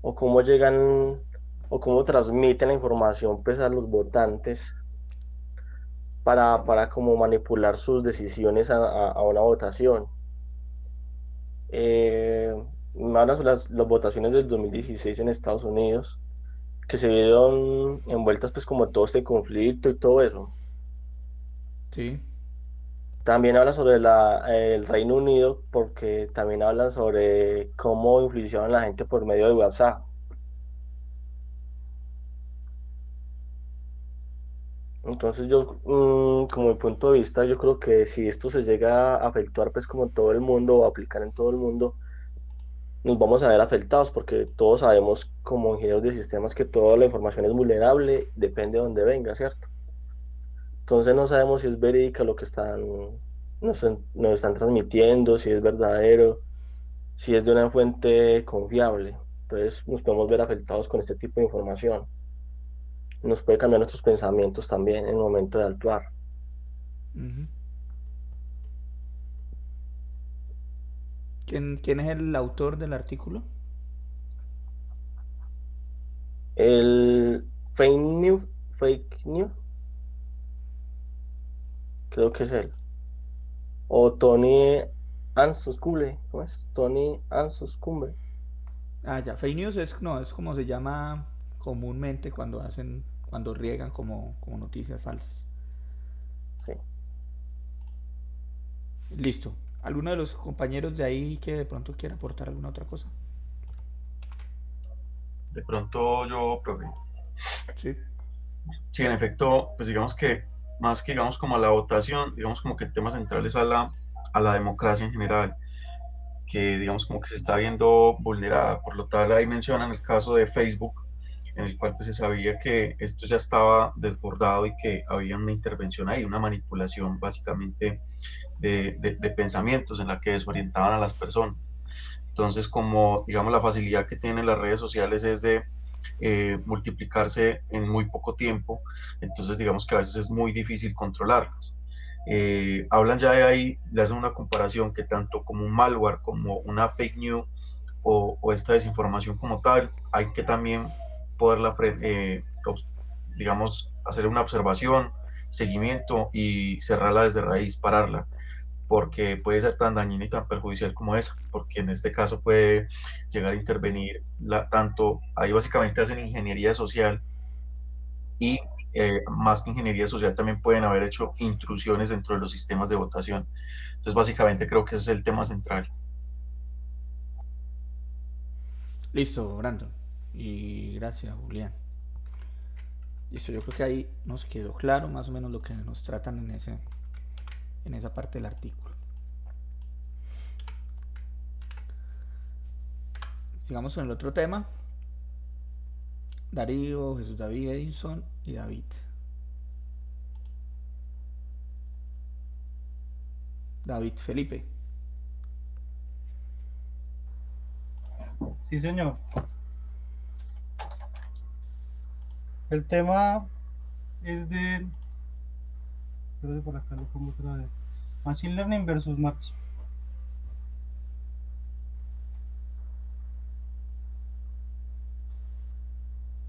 o cómo llegan o cómo transmiten la información pues a los votantes para como manipular sus decisiones a una votación. Eh, Me hablan sobre las votaciones del 2016 en Estados Unidos, que se vieron envueltas pues como todo este conflicto y todo eso. Sí. También habla sobre el Reino Unido, porque también hablan sobre cómo influenciaban a la gente por medio de WhatsApp. Entonces yo, como mi punto de vista, yo creo que si esto se llega a afectar pues como en todo el mundo o a aplicar en todo el mundo, nos vamos a ver afectados porque todos sabemos como ingenieros de sistemas que toda la información es vulnerable, depende de dónde venga, ¿cierto? Entonces no sabemos si es verídica lo que nos están transmitiendo, si es verdadero, si es de una fuente confiable. Entonces nos podemos ver afectados con este tipo de información. Nos puede cambiar nuestros pensamientos también en el momento de actuar. Ujú. ¿Quién es el autor del artículo? El fake news, creo que es él. O Tony Ansuscumbe, ¿cómo es? Tony Ansuscumbe. Ah, ya, fake news es, no, es como se llama comúnmente cuando riegan como noticias falsas. Sí. Listo. ¿Alguno de los compañeros de ahí que de pronto quiera aportar alguna otra cosa? De pronto yo, profe. Sí. Sí, en efecto, pues digamos que más que digamos como a la votación, digamos como que el tema central es a la democracia en general, que digamos como que se está viendo vulnerada. Por lo tal, ahí mencionan el caso de Facebook, en el cual pues se sabía que esto ya estaba desbordado y que había una intervención ahí, una manipulación básicamente de pensamientos en la que desorientaban a las personas. Entonces, como digamos la facilidad que tienen las redes sociales es de multiplicarse en muy poco tiempo, entonces digamos que a veces es muy difícil controlarlas. Hablan ya de ahí, le hacen una comparación que tanto como un malware, como una fake news o esta desinformación como tal, hay que también poderla, digamos, hacer una observación, seguimiento y cerrarla desde raíz, pararla porque puede ser tan dañina y tan perjudicial como esa, porque en este caso puede llegar a intervenir tanto, ahí básicamente hacen ingeniería social y más que ingeniería social también pueden haber hecho intrusiones dentro de los sistemas de votación. Entonces básicamente creo que ese es el tema central. Listo, Brandon. Y gracias, Julián. Listo, yo creo que ahí nos quedó claro más o menos lo que nos tratan en esa parte del artículo. Sigamos con el otro tema. Darío, Jesús David Edison y David. David Felipe. Sí, señor. El tema es de, creo que por acá lo pongo otra vez. Machine Learning versus Max.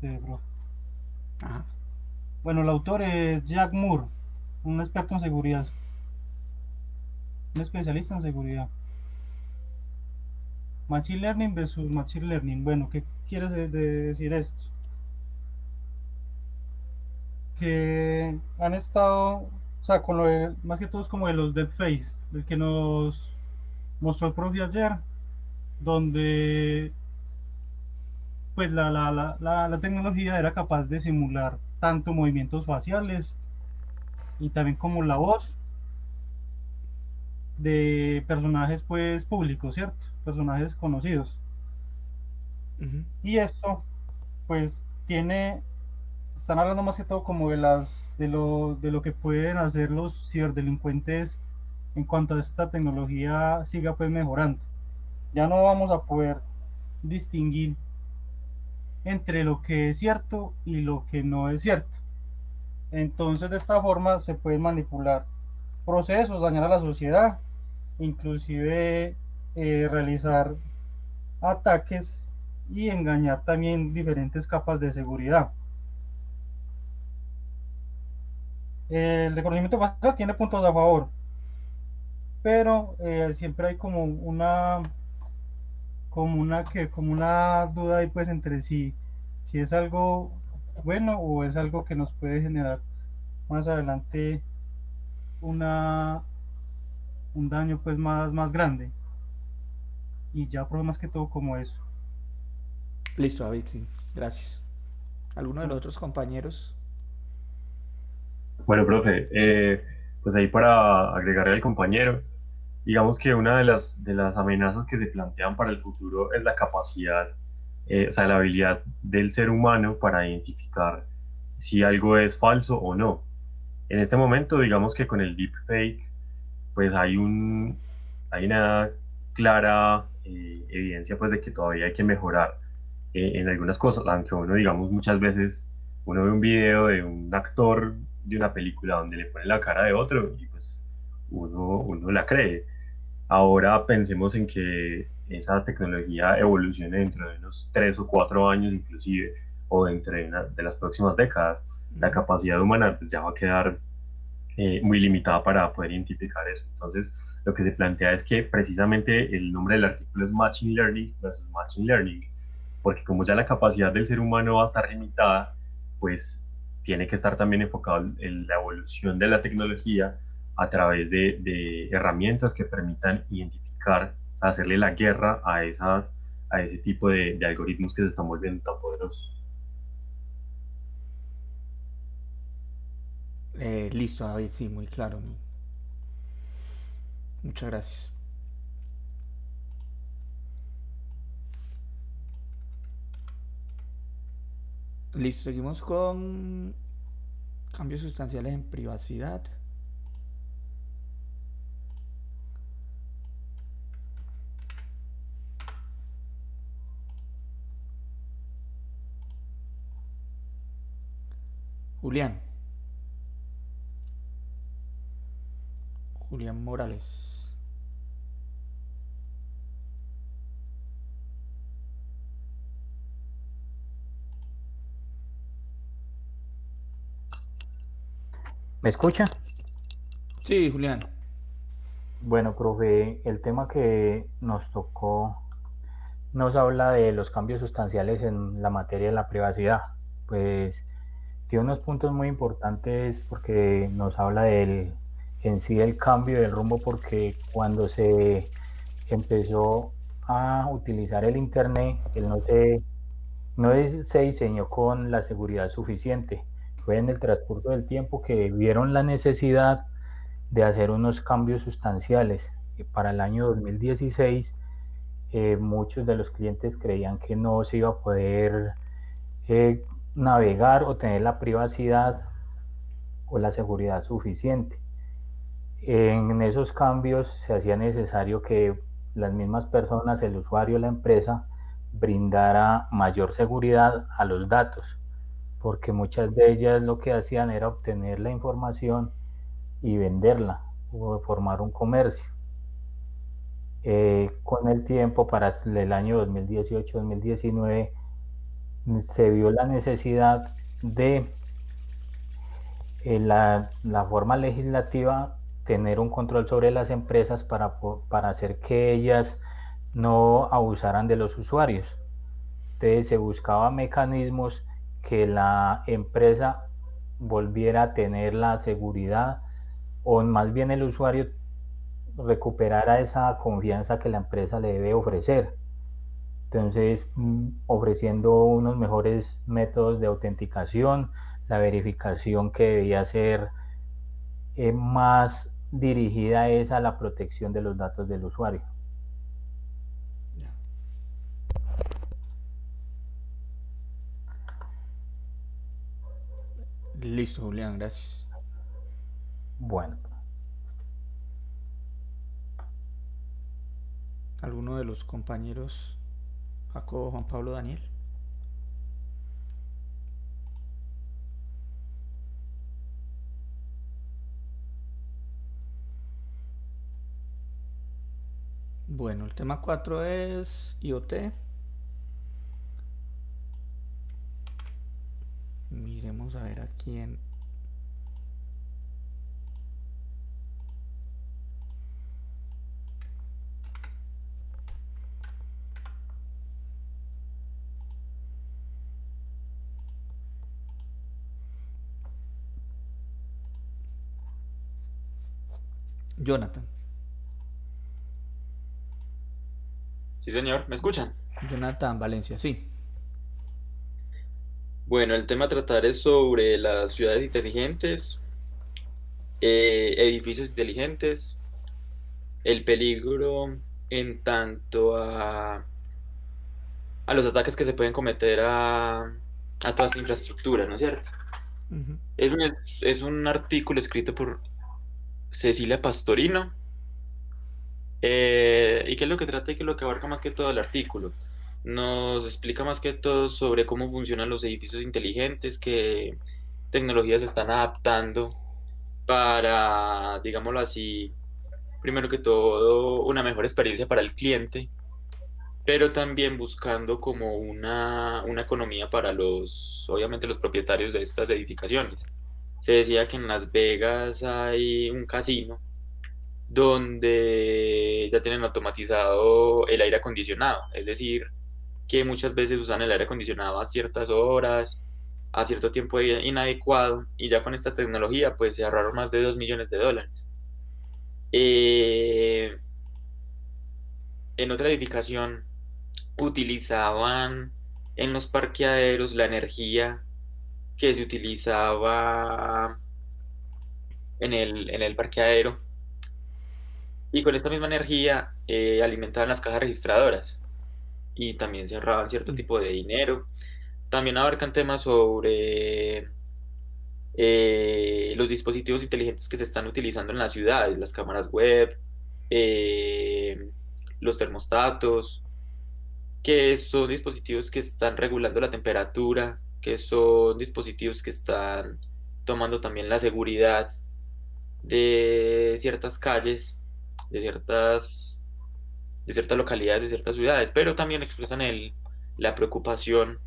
Bro. Ajá. Bueno, el autor es Jack Moore, un experto en seguridad, un especialista en seguridad. Machine Learning versus Machine Learning. Bueno, ¿qué quieres decir esto? Que han estado, o sea, más que todo es como de los Deadface, el que nos mostró el profe ayer, donde pues la tecnología era capaz de simular tanto movimientos faciales y también como la voz de personajes pues públicos, ¿cierto? Personajes conocidos. Uh-huh. Y esto pues están hablando más que todo como de lo que pueden hacer los ciberdelincuentes en cuanto a esta tecnología siga pues mejorando. Ya no vamos a poder distinguir entre lo que es cierto y lo que no es cierto. Entonces de esta forma se pueden manipular procesos, dañar a la sociedad, inclusive realizar ataques y engañar también diferentes capas de seguridad. El reconocimiento facial tiene puntos a favor, pero siempre hay como una duda ahí pues entre si es algo bueno o es algo que nos puede generar más adelante una, un daño pues más grande. Y ya problemas que todo como eso. Listo, David, sí, gracias. ¿Alguno de los Pues, otros compañeros? Bueno, profe, pues ahí para agregarle al compañero, digamos que una de las amenazas que se plantean para el futuro es la capacidad, o sea, la habilidad del ser humano para identificar si algo es falso o no. En este momento, digamos que con el deepfake, pues hay una clara evidencia pues de que todavía hay que mejorar en algunas cosas, aunque uno, digamos, muchas veces uno ve un video de un actor de una película donde le pone la cara de otro y pues uno la cree. Ahora pensemos en que esa tecnología evolucione dentro de unos 3 o 4 años inclusive, o dentro de, de las próximas décadas. La Ujú. capacidad humana pues, ya va a quedar muy limitada para poder identificar eso. Entonces, lo que se plantea es que precisamente el nombre del artículo es Machine Learning versus Machine Learning, porque como ya la capacidad del ser humano va a estar limitada, pues tiene que estar también enfocado en la evolución de la tecnología a través de herramientas que permitan identificar, o sea, hacerle la guerra a, a ese tipo de algoritmos que se están volviendo tan poderosos. Listo, David, sí, muy claro. Muchas gracias. Listo, seguimos con cambios sustanciales en privacidad. Julián, Julián Morales. ¿Me escucha? Sí, Julián. Bueno, profe, el tema que nos tocó nos habla de los cambios sustanciales en la materia de la privacidad. Pues tiene unos puntos muy importantes porque nos habla en sí del cambio del rumbo, porque cuando se empezó a utilizar el Internet, no se diseñó con la seguridad suficiente. Fue en el transcurso del tiempo que vieron la necesidad de hacer unos cambios sustanciales. Para el año 2016, muchos de los clientes creían que no se iba a poder eh, navegar o tener la privacidad o la seguridad suficiente. En esos cambios se hacía necesario que las mismas personas, el usuario, la empresa, brindara mayor seguridad a los datos, porque muchas de ellas lo que hacían era obtener la información y venderla o formar un comercio. Con el tiempo, para el año 2018-2019, se vio la necesidad de la forma legislativa tener un control sobre las empresas para hacer que ellas no abusaran de los usuarios. Entonces se buscaba mecanismos que la empresa volviera a tener la seguridad, o más bien el usuario recuperara esa confianza que la empresa le debe ofrecer. Entonces, ofreciendo unos mejores métodos de autenticación, la verificación que debía ser más dirigida es a la protección de los datos del usuario. Ya. Listo, Julián, gracias. Bueno, ¿Alguno de los compañeros, Jacobo, Juan Pablo, Daniel? Bueno, el tema 4 es IoT. Miremos a ver aquí en... Jonathan. Sí, señor, ¿me escuchan? Jonathan Valencia, sí. Bueno, el tema a tratar es sobre las ciudades inteligentes, edificios inteligentes, el peligro en tanto a los ataques que se pueden cometer a toda esta infraestructura, ¿no es cierto? Ujú. Es un artículo escrito por Cecilia Pastorino. ¿Y qué es lo que trata y qué es lo que abarca más que todo el artículo? Nos explica más que todo sobre cómo funcionan los edificios inteligentes, qué tecnologías se están adaptando para, digámoslo así, primero que todo, una mejor experiencia para el cliente, pero también buscando como una economía para obviamente los propietarios de estas edificaciones. Se decía que en Las Vegas hay un casino donde ya tienen automatizado el aire acondicionado, es decir, que muchas veces usan el aire acondicionado a ciertas horas, a cierto tiempo inadecuado, y ya con esta tecnología pues se ahorraron más de $2 millones. Eh, en otra edificación utilizaban en los parqueaderos la energía que se utilizaba en el parqueadero, y con esta misma energía alimentaban las cajas registradoras y también se ahorraban cierto Mm. tipo de dinero. También abarcan temas sobre los dispositivos inteligentes que se están utilizando en las ciudades, las cámaras web, eh, los termostatos, que son dispositivos que están regulando la temperatura, que son dispositivos que están tomando también la seguridad de ciertas calles, de ciertas localidades, de ciertas ciudades, pero también expresan la preocupación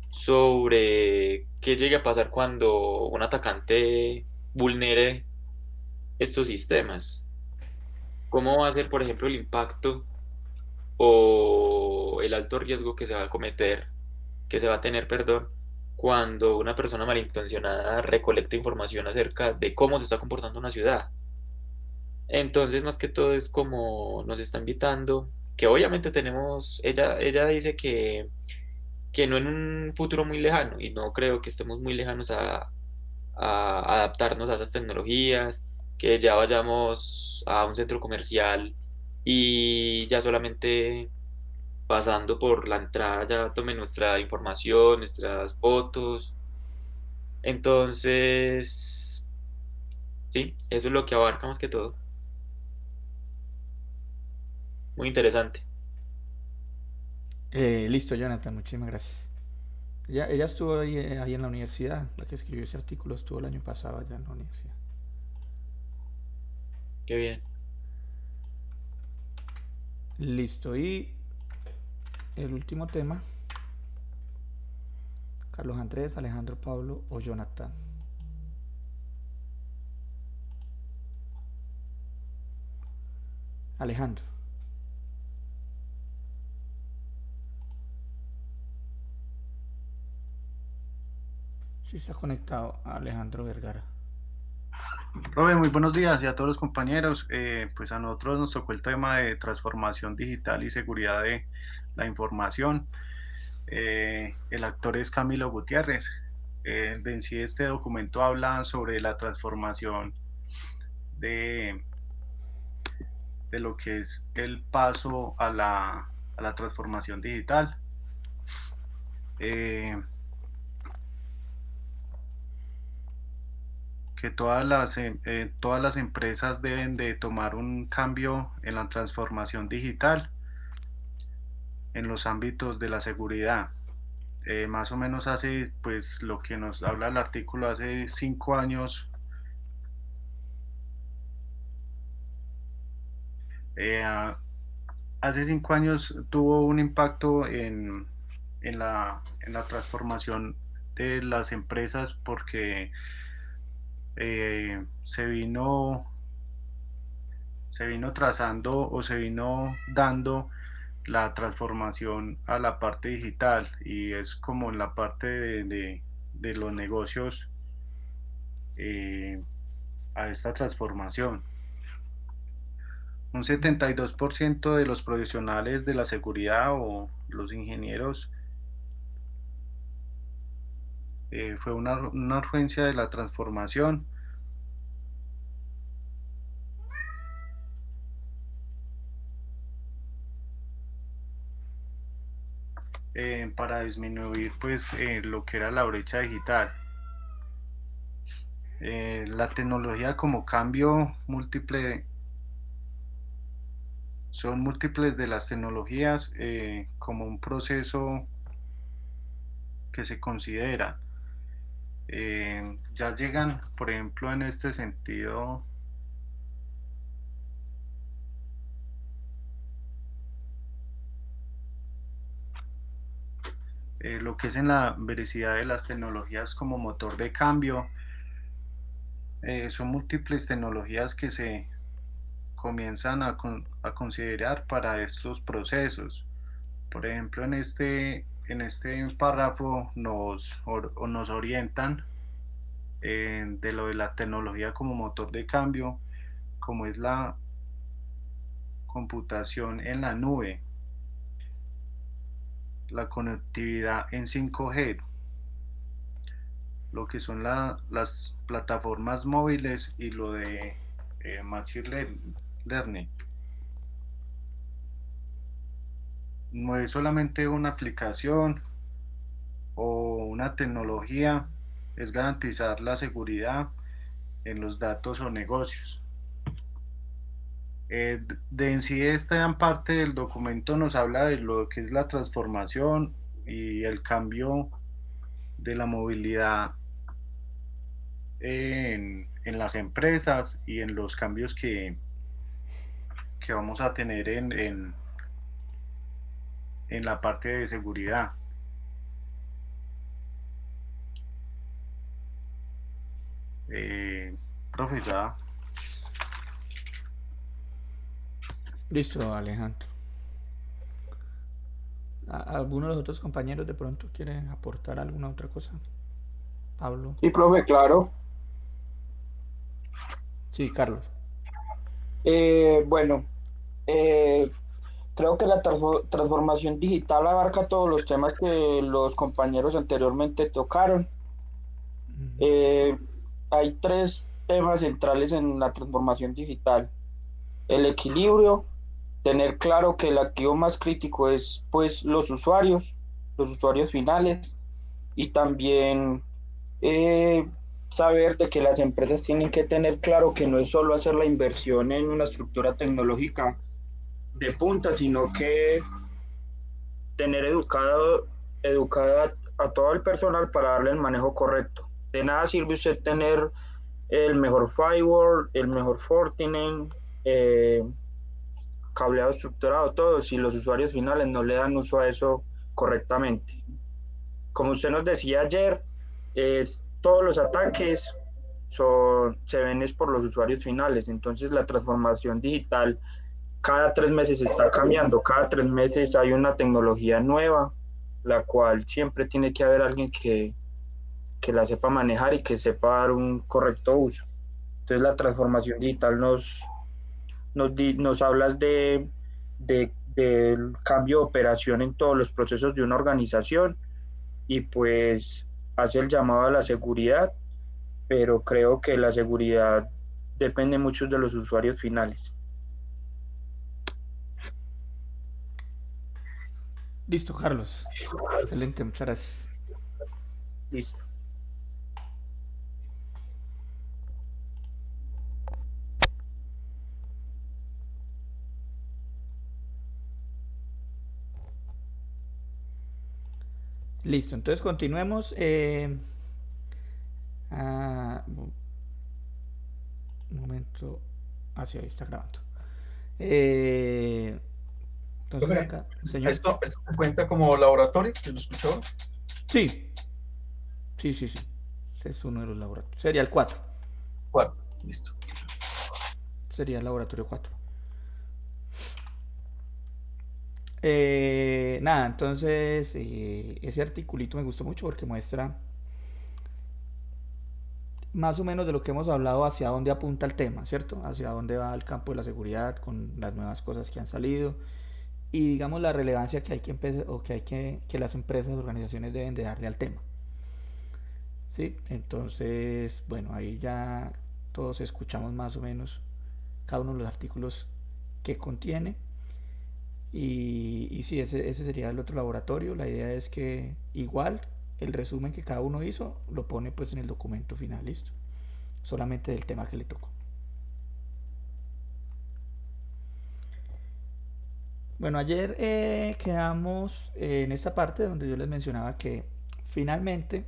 sobre qué llegue a pasar cuando un atacante vulnere estos sistemas. ¿Cómo va a ser, por ejemplo, el impacto o el alto riesgo que se va a cometer, que se va a tener, perdón, cuando una persona malintencionada recolecta información acerca de cómo se está comportando una ciudad? Entonces, más que todo es como nos está invitando, que obviamente ella dice que no en un futuro muy lejano, y no creo que estemos muy lejanos a adaptarnos a esas tecnologías, que ya vayamos a un centro comercial y ya solamente pasando por la entrada ya tome nuestra información, nuestras fotos. Entonces, sí, eso es lo que abarca más que todo. Muy interesante. Listo, Jonathan, muchísimas gracias. Ella estuvo ahí en la universidad, la que escribió ese artículo estuvo el año pasado allá en la universidad. Qué bien. Listo, y el último tema, Carlos Andrés, Alejandro Pablo o Jonathan. Alejandro. Sí está conectado Alejandro Vergara. Profe, muy buenos días y a todos los compañeros. Pues a nosotros nos tocó el tema de transformación digital y seguridad de la información. El actor es Camilo Gutiérrez. En sí este documento habla sobre la transformación de, de lo que es el paso a la transformación digital. Que todas las empresas deben de tomar un cambio en la transformación digital en los ámbitos de la seguridad. Más o menos hace, pues lo que nos habla el artículo, hace 5 años, eh, hace 5 años tuvo un impacto en la transformación de las empresas porque se vino trazando o se vino dando la transformación a la parte digital y es como en la parte de los negocios a esta transformación. Un 72% de los profesionales de la seguridad o los ingenieros fue una urgencia de la transformación. Para disminuir pues lo que era la brecha digital. La tecnología como cambio múltiple, son múltiples de las tecnologías como un proceso que se considera. Ya llegan, por ejemplo, en este sentido, lo que es en la veracidad de las tecnologías como motor de cambio. Son múltiples tecnologías que se comienzan a considerar para estos procesos. Por ejemplo, en este párrafo nos orientan de lo de la tecnología como motor de cambio, como es la computación en la nube, la conectividad en 5G, lo que son las plataformas móviles y lo de Machine Learning. No es solamente una aplicación o una tecnología, es garantizar la seguridad en los datos o negocios. De en sí esta parte del documento nos habla de lo que es la transformación y el cambio de la movilidad en las empresas y en los cambios que vamos a tener en la parte de seguridad. Profe, ya. Listo, Alejandro. ¿Alguno de los otros compañeros de pronto quieren aportar alguna otra cosa? Pablo. Sí, profe, claro. Sí, Carlos. Bueno, creo que la transformación digital abarca todos los temas que los compañeros anteriormente tocaron. Hay tres temas centrales en la transformación digital. El equilibrio, tener claro que el activo más crítico es pues los usuarios finales, y también saber de que las empresas tienen que tener claro que no es solo hacer la inversión en una estructura tecnológica de punta, sino que tener educada a todo el personal para darle el manejo correcto. De nada sirve usted tener el mejor firewall, el mejor Fortinet, cableado estructurado, todo, si los usuarios finales no le dan uso a eso correctamente. Como usted nos decía ayer, todos los ataques se ven es por los usuarios finales, entonces la transformación digital cada 3 meses está cambiando, cada 3 meses hay una tecnología nueva, la cual siempre tiene que haber alguien que la sepa manejar y que sepa dar un correcto uso. Entonces la transformación digital nos hablas del cambio de operación en todos los procesos de una organización y pues hace el llamado a la seguridad, pero creo que la seguridad depende mucho de los usuarios finales. Listo, Carlos. Excelente, muchas gracias. Listo. Listo, entonces continuemos. Un momento. Sí, ahí está grabando. Entonces acá, señor. ¿Esto cuenta como laboratorio? ¿Que lo escuchó? Sí. Sí, sí, sí. Ese es uno de los laboratorios. Sería el 4. Bueno, listo. Sería el laboratorio 4. Nada, entonces ese articulito me gustó mucho porque muestra más o menos de lo que hemos hablado hacia dónde apunta el tema, ¿cierto? Hacia dónde va el campo de la seguridad con las nuevas cosas que han salido y digamos la relevancia que hay que empezar o que las empresas, organizaciones deben de darle al tema. ¿Sí? Entonces, bueno, ahí ya todos escuchamos más o menos cada uno de los artículos que contiene. Y sí, ese sería el otro laboratorio. La idea es que igual el resumen que cada uno hizo lo pone pues en el documento final, listo. Solamente del tema que le tocó. Bueno, ayer quedamos en esta parte donde yo les mencionaba que finalmente,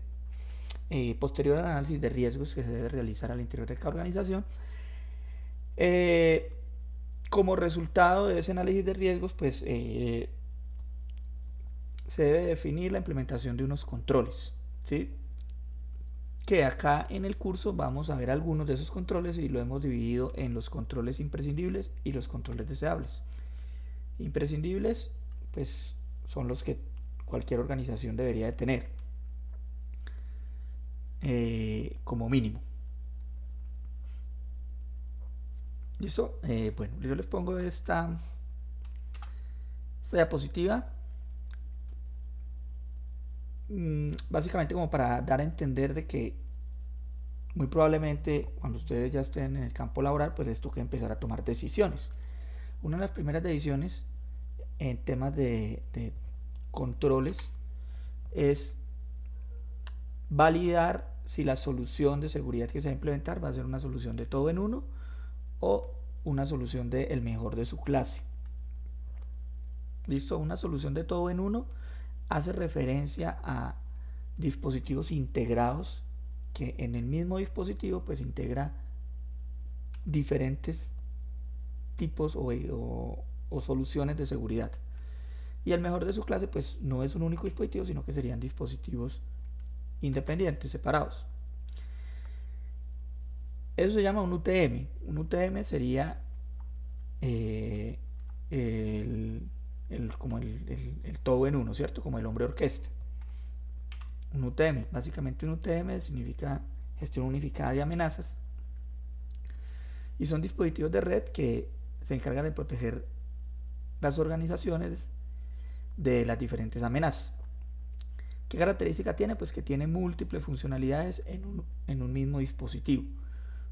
posterior al análisis de riesgos que se debe realizar al interior de cada organización, como resultado de ese análisis de riesgos, pues se debe definir la implementación de unos controles, ¿sí? Que acá en el curso vamos a ver algunos de esos controles y lo hemos dividido en los controles imprescindibles y los controles deseables. Imprescindibles, pues son los que cualquier organización debería de tener como mínimo. ¿Listo? Bueno, yo les pongo esta diapositiva básicamente como para dar a entender de que muy probablemente cuando ustedes ya estén en el campo laboral pues les toca empezar a tomar decisiones. Una de las primeras decisiones en temas de controles es validar si la solución de seguridad que se va a implementar va a ser una solución de todo en uno o una solución de el mejor de su clase. ¿Listo? Una solución de todo en uno hace referencia a dispositivos integrados que en el mismo dispositivo pues integra diferentes tipos o soluciones de seguridad. Y el mejor de su clase pues no es un único dispositivo, sino que serían dispositivos independientes, separados. Eso se llama un UTM. Un UTM sería como el todo en uno, ¿cierto? Como el hombre orquesta. Un UTM, básicamente un UTM significa gestión unificada de amenazas y son dispositivos de red que se encargan de proteger las organizaciones de las diferentes amenazas. ¿Qué característica tiene? Pues que tiene múltiples funcionalidades en un mismo dispositivo.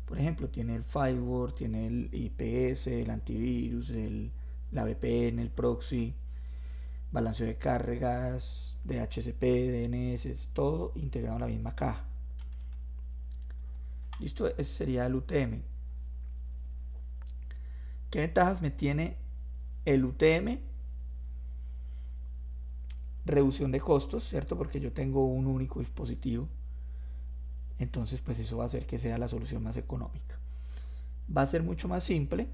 Por ejemplo, tiene el firewall, tiene el IPS, el antivirus, la VPN, el proxy, balanceo de cargas, DHCP, DNS, todo integrado en la misma caja. Listo, ese sería el UTM. ¿Qué ventajas me tiene el UTM? Reducción de costos, ¿cierto? Porque yo tengo un único dispositivo. Entonces, pues eso va a hacer que sea la solución más económica. Va a ser mucho más simple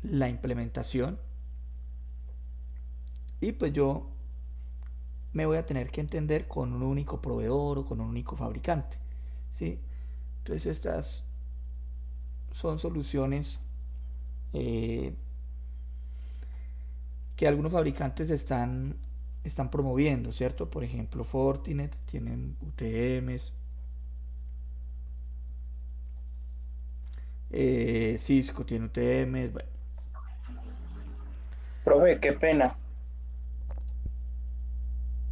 la implementación. Y pues yo me voy a tener que entender con un único proveedor o con un único fabricante, ¿sí? Entonces estas son soluciones que algunos fabricantes están promoviendo, ¿cierto? Por ejemplo, Fortinet tienen UTMs, Cisco tiene UTMs, bueno. Profe, qué pena.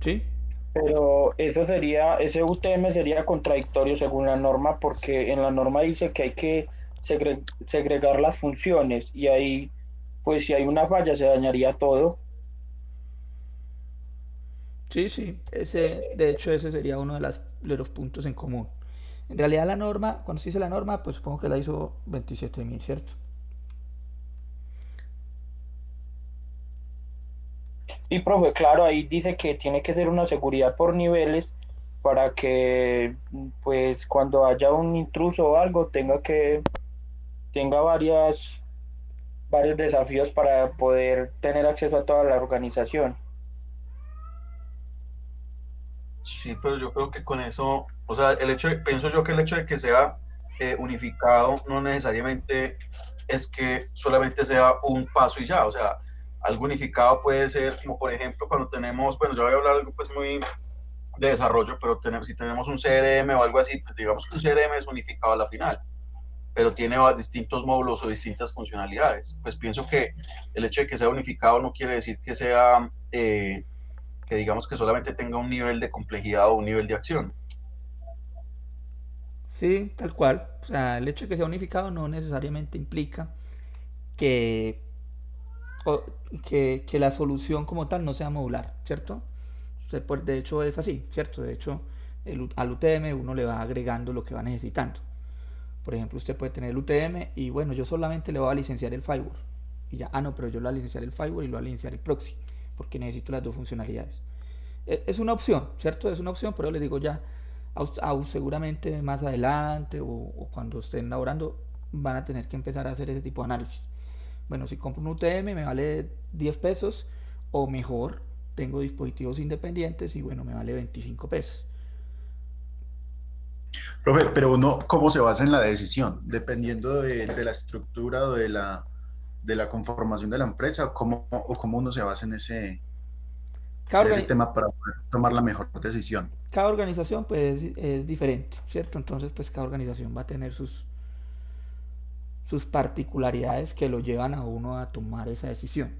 ¿Sí? Pero ese UTM sería contradictorio según la norma, porque en la norma dice que hay que segregar las funciones y ahí, pues si hay una falla, se dañaría todo. Sí, sí, de hecho ese sería uno de los puntos en común. En realidad la norma, cuando se dice la norma, pues supongo que la hizo 27000, ¿cierto? Y profe, claro, ahí dice que tiene que ser una seguridad por niveles para que, pues, cuando haya un intruso o algo, tenga varios desafíos para poder tener acceso a toda la organización. Sí, pero yo creo que con eso, o sea, pienso yo que el hecho de que sea unificado no necesariamente es que solamente sea un paso y ya, o sea, algo unificado puede ser como por ejemplo cuando tenemos, bueno, yo voy a hablar algo pues muy de desarrollo, pero si tenemos un CRM o algo así, pues digamos que un CRM es unificado a la final, pero tiene distintos módulos o distintas funcionalidades. Pues pienso que el hecho de que sea unificado no quiere decir que sea, que digamos que solamente tenga un nivel de complejidad o un nivel de acción. Sí, tal cual. O sea, el hecho de que sea unificado no necesariamente implica que, o- que la solución como tal no sea modular, ¿cierto? De hecho es así, ¿cierto? De hecho, al UTM uno le va agregando lo que va necesitando. Por ejemplo, usted puede tener el UTM y bueno, yo solamente le voy a licenciar el firewall. Y ya, no, pero yo le voy a licenciar el firewall y le voy a licenciar el proxy, porque necesito las dos funcionalidades. Es una opción, ¿cierto? Es una opción, pero les digo ya, seguramente más adelante o cuando estén laborando van a tener que empezar a hacer ese tipo de análisis. Bueno, si compro un UTM me vale 10 pesos o mejor, tengo dispositivos independientes y bueno, me vale 25 pesos. Profe, pero uno, ¿cómo se basa en la decisión? Dependiendo de la estructura o de la conformación de la empresa, o cómo uno se basa Cada, en ese organi- tema para poder tomar la mejor decisión. cada organización pues es diferente, ¿cierto? Entonces pues cada organización va a tener sus particularidades que lo llevan a uno a tomar esa decisión.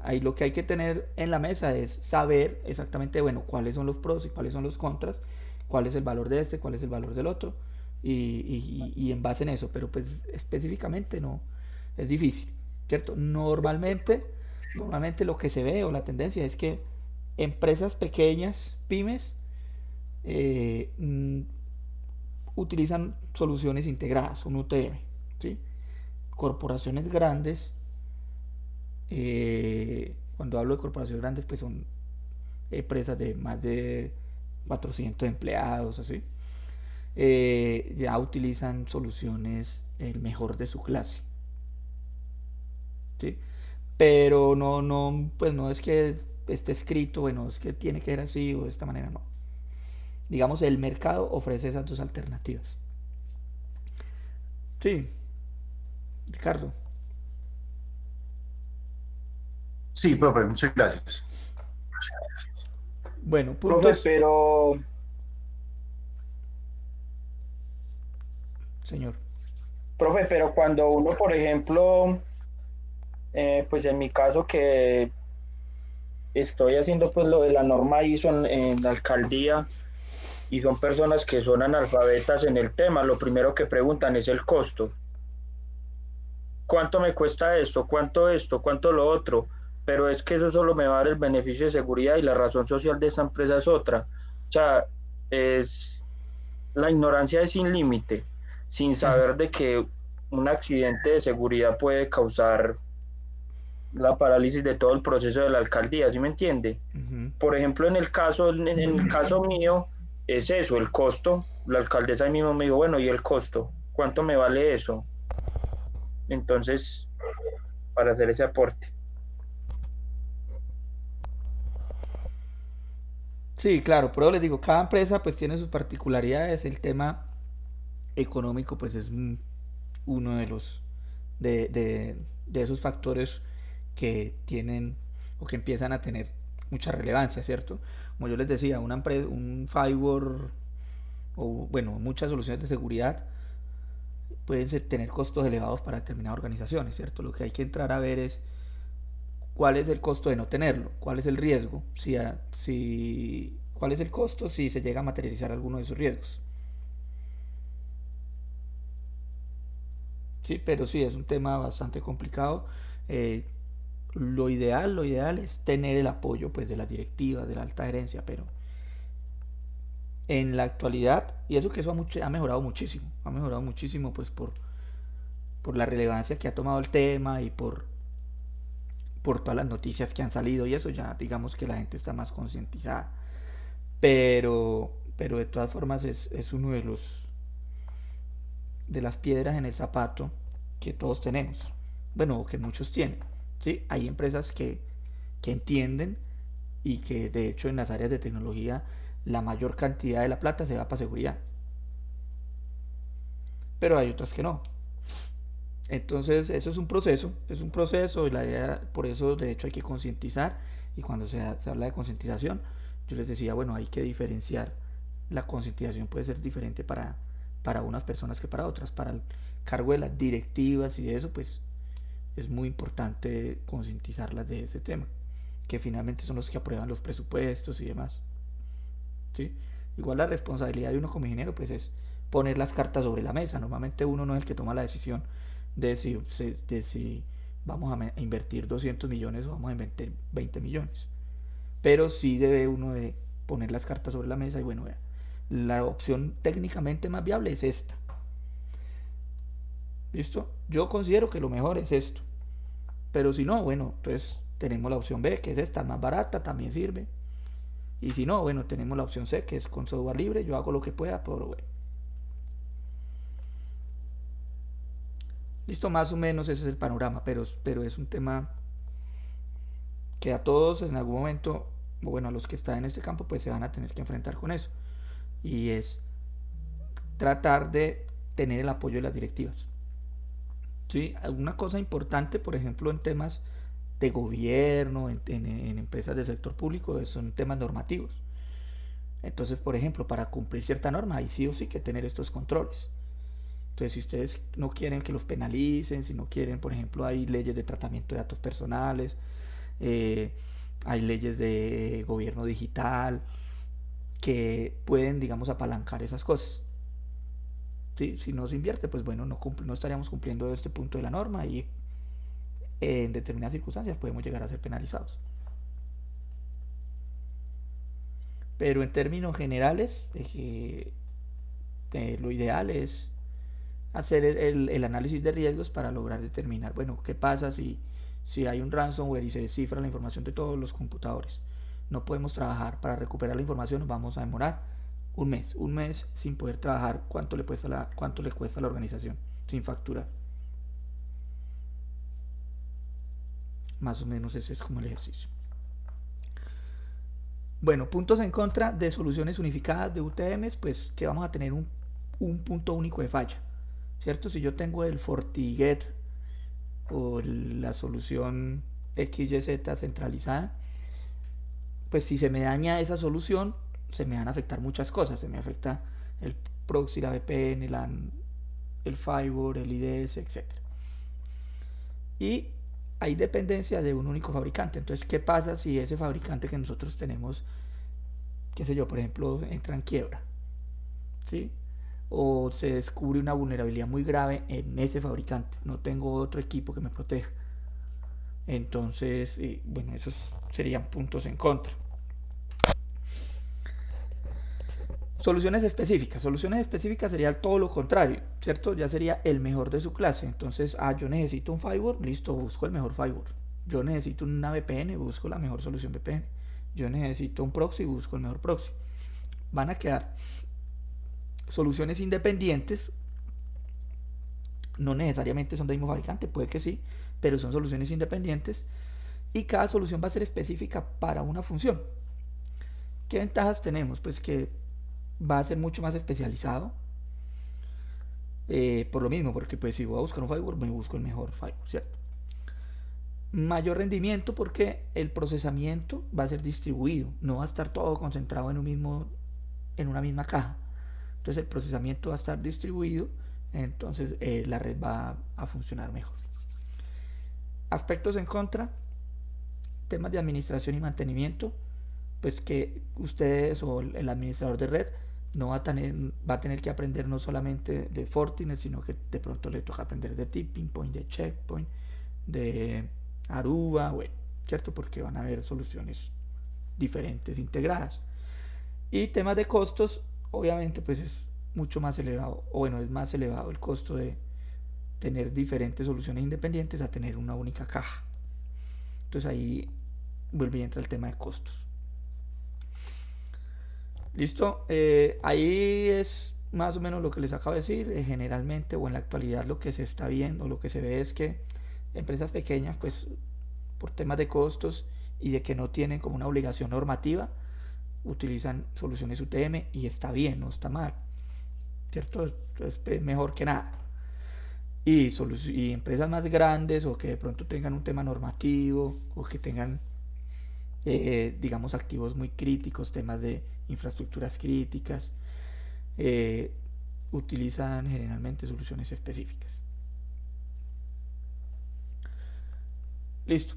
Ahí lo que hay que tener en la mesa es saber exactamente, bueno, cuáles son los pros y cuáles son los contras, cuál es el valor de este, cuál es el valor del otro, y en base en eso, pero pues específicamente no, es difícil, ¿cierto? Normalmente lo que se ve o la tendencia es que empresas pequeñas, pymes, eh, mm, utilizan soluciones integradas, un UTM, ¿sí? Corporaciones grandes, cuando hablo de corporaciones grandes, pues son empresas de más de 400 empleados, así, ya utilizan soluciones el mejor de su clase, ¿sí? Pero pues no es que esté escrito, bueno, es que tiene que ser así o de esta manera, no. Digamos, el mercado ofrece esas dos alternativas. Sí, Ricardo. Sí, profe, muchas gracias. Bueno, Profe, puntos, pero, señor. cuando uno, por ejemplo, pues en mi caso que estoy haciendo pues lo de la norma ISO en la alcaldía y son personas que son analfabetas en el tema, lo primero que preguntan es el costo. ¿Cuánto me cuesta esto? ¿Cuánto esto? ¿Cuánto lo otro? Pero es que eso solo me va a dar el beneficio de seguridad y la razón social de esta empresa es otra. O sea, es la ignorancia es sin límite, sin saber de que un accidente de seguridad puede causar la parálisis de todo el proceso de la alcaldía, ¿sí me entiende? Ujú. Por ejemplo, en el caso mío es eso, el costo. La alcaldesa ahí mismo me dijo, bueno, ¿y el costo? ¿Cuánto me vale eso? Entonces, para hacer ese aporte. Sí, claro, pero les digo, cada empresa pues tiene sus particularidades. El tema económico pues es uno de los de esos factores que tienen o que empiezan a tener mucha relevancia, ¿cierto? Como yo les decía, una empresa, un firewall o bueno, muchas soluciones de seguridad pueden tener costos elevados para determinadas organizaciones, ¿cierto? Lo que hay que entrar a ver es cuál es el costo de no tenerlo, cuál es el riesgo, cuál es el costo si se llega a materializar alguno de esos riesgos. Sí, pero sí, es un tema bastante complicado. Eh, lo ideal es tener el apoyo pues de las directivas, de la alta gerencia, pero en la actualidad, y eso que eso ha mejorado muchísimo pues por la relevancia que ha tomado el tema y por todas las noticias que han salido y eso ya digamos que la gente está más concientizada. Pero de todas formas es uno de las piedras en el zapato que todos tenemos. Bueno, que muchos tienen. ¿Sí? Hay empresas que entienden y que de hecho en las áreas de tecnología la mayor cantidad de la plata se va para seguridad. Pero hay otras que no. Entonces eso es un proceso y la idea, por eso de hecho hay que concientizar, y cuando se habla de concientización, yo les decía, bueno, hay que diferenciar, la concientización puede ser diferente para unas personas que para otras, para el cargo de las directivas y de eso, pues es muy importante concientizarlas de ese tema, que finalmente son los que aprueban los presupuestos y demás, ¿sí? Igual la responsabilidad de uno como ingeniero pues es poner las cartas sobre la mesa. Normalmente uno no es el que toma la decisión de si vamos a invertir 200 millones o vamos a invertir 20 millones, pero sí debe uno de poner las cartas sobre la mesa y bueno, vea, la opción técnicamente más viable es esta. ¿Listo? Yo considero que lo mejor es esto, pero si no, bueno, entonces tenemos la opción B, que es esta, más barata, también sirve. Y si no, bueno, tenemos la opción C, que es con software libre, yo hago lo que pueda, pero bueno. Listo, más o menos ese es el panorama, pero es un tema que a todos en algún momento, bueno, a los que están en este campo, pues se van a tener que enfrentar con eso. Y es tratar de tener el apoyo de las directivas. ¿Sí? Alguna cosa importante, por ejemplo, en temas de gobierno, en empresas del sector público, son temas normativos. Entonces, por ejemplo, para cumplir cierta norma, hay sí o sí que tener estos controles. Entonces, si ustedes no quieren que los penalicen, si no quieren, por ejemplo, hay leyes de tratamiento de datos personales, hay leyes de gobierno digital que pueden, digamos, apalancar esas cosas. ¿Sí? Si no se invierte, pues bueno, no estaríamos cumpliendo este punto de la norma y en determinadas circunstancias podemos llegar a ser penalizados. Pero en términos generales, lo ideal es hacer el análisis de riesgos para lograr determinar, bueno, qué pasa si hay un ransomware y se descifra la información de todos los computadores. No podemos trabajar para recuperar la información, nos vamos a demorar un mes sin poder trabajar. ¿Cuánto le cuesta a la organización sin facturar? Más o menos ese es como el ejercicio. Bueno, puntos en contra de soluciones unificadas de UTMs, pues que vamos a tener un punto único de falla, ¿cierto? Si yo tengo el FortiGate o la solución XYZ centralizada, pues si se me daña esa solución, se me van a afectar muchas cosas. Se me afecta el proxy, la VPN, el firewall, el IDS, etc. Y hay dependencia de un único fabricante. Entonces, ¿qué pasa si ese fabricante que nosotros tenemos, qué sé yo, por ejemplo, entra en quiebra? ¿Sí? O se descubre una vulnerabilidad muy grave en ese fabricante. No tengo otro equipo que me proteja. Entonces, bueno, esos serían puntos en contra. Soluciones específicas sería todo lo contrario, ¿cierto? Ya sería el mejor de su clase. Entonces, yo necesito un firewall, listo, busco el mejor firewall. Yo necesito una VPN, busco la mejor solución VPN. Yo necesito un proxy, busco el mejor proxy. Van a quedar soluciones independientes, no necesariamente son del mismo fabricante, puede que sí, pero son soluciones independientes y cada solución va a ser específica para una función. ¿Qué ventajas tenemos? Pues que va a ser mucho más especializado, por lo mismo, porque pues si voy a buscar un firewall, me busco el mejor firewall, ¿cierto? Mayor rendimiento porque el procesamiento va a ser distribuido, no va a estar todo concentrado en una misma caja. Entonces el procesamiento va a estar distribuido, entonces la red va a funcionar mejor. Aspectos en contra, temas de administración y mantenimiento, pues que ustedes o el administrador de red no va a tener que aprender no solamente de Fortinet, sino que de pronto le toca aprender de Tipping Point, de Checkpoint, de Aruba, bueno, ¿cierto? Porque van a haber soluciones diferentes integradas. Y temas de costos, obviamente pues es mucho más elevado, o bueno, es más elevado el costo de tener diferentes soluciones independientes a tener una única caja. Entonces ahí vuelve y entra el tema de costos. Listo, ahí es más o menos lo que les acabo de decir. Generalmente o en la actualidad lo que se está viendo, lo que se ve es que empresas pequeñas, pues por temas de costos y de que no tienen como una obligación normativa, utilizan soluciones UTM y está bien, no está mal, ¿cierto? Es mejor que nada. Y empresas más grandes o que de pronto tengan un tema normativo o que tengan, digamos, activos muy críticos, temas de infraestructuras críticas, utilizan generalmente soluciones específicas. Listo.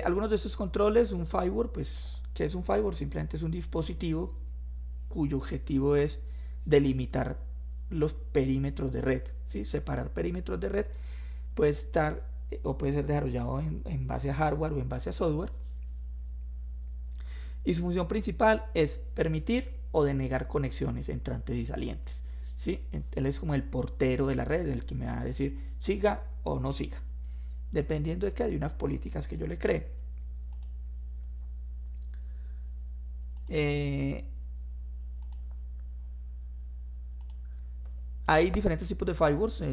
Algunos de estos controles, un firewall, pues, ¿qué es un firewall? Simplemente es un dispositivo cuyo objetivo es delimitar los perímetros de red, ¿sí? Separar perímetros de red. Puede estar o puede ser desarrollado en base a hardware o en base a software. Y su función principal es permitir o denegar conexiones entrantes y salientes, ¿sí? Él es como el portero de la red, el que me va a decir siga o no siga, dependiendo de que hay unas políticas que yo le cree. Hay diferentes tipos de firewalls,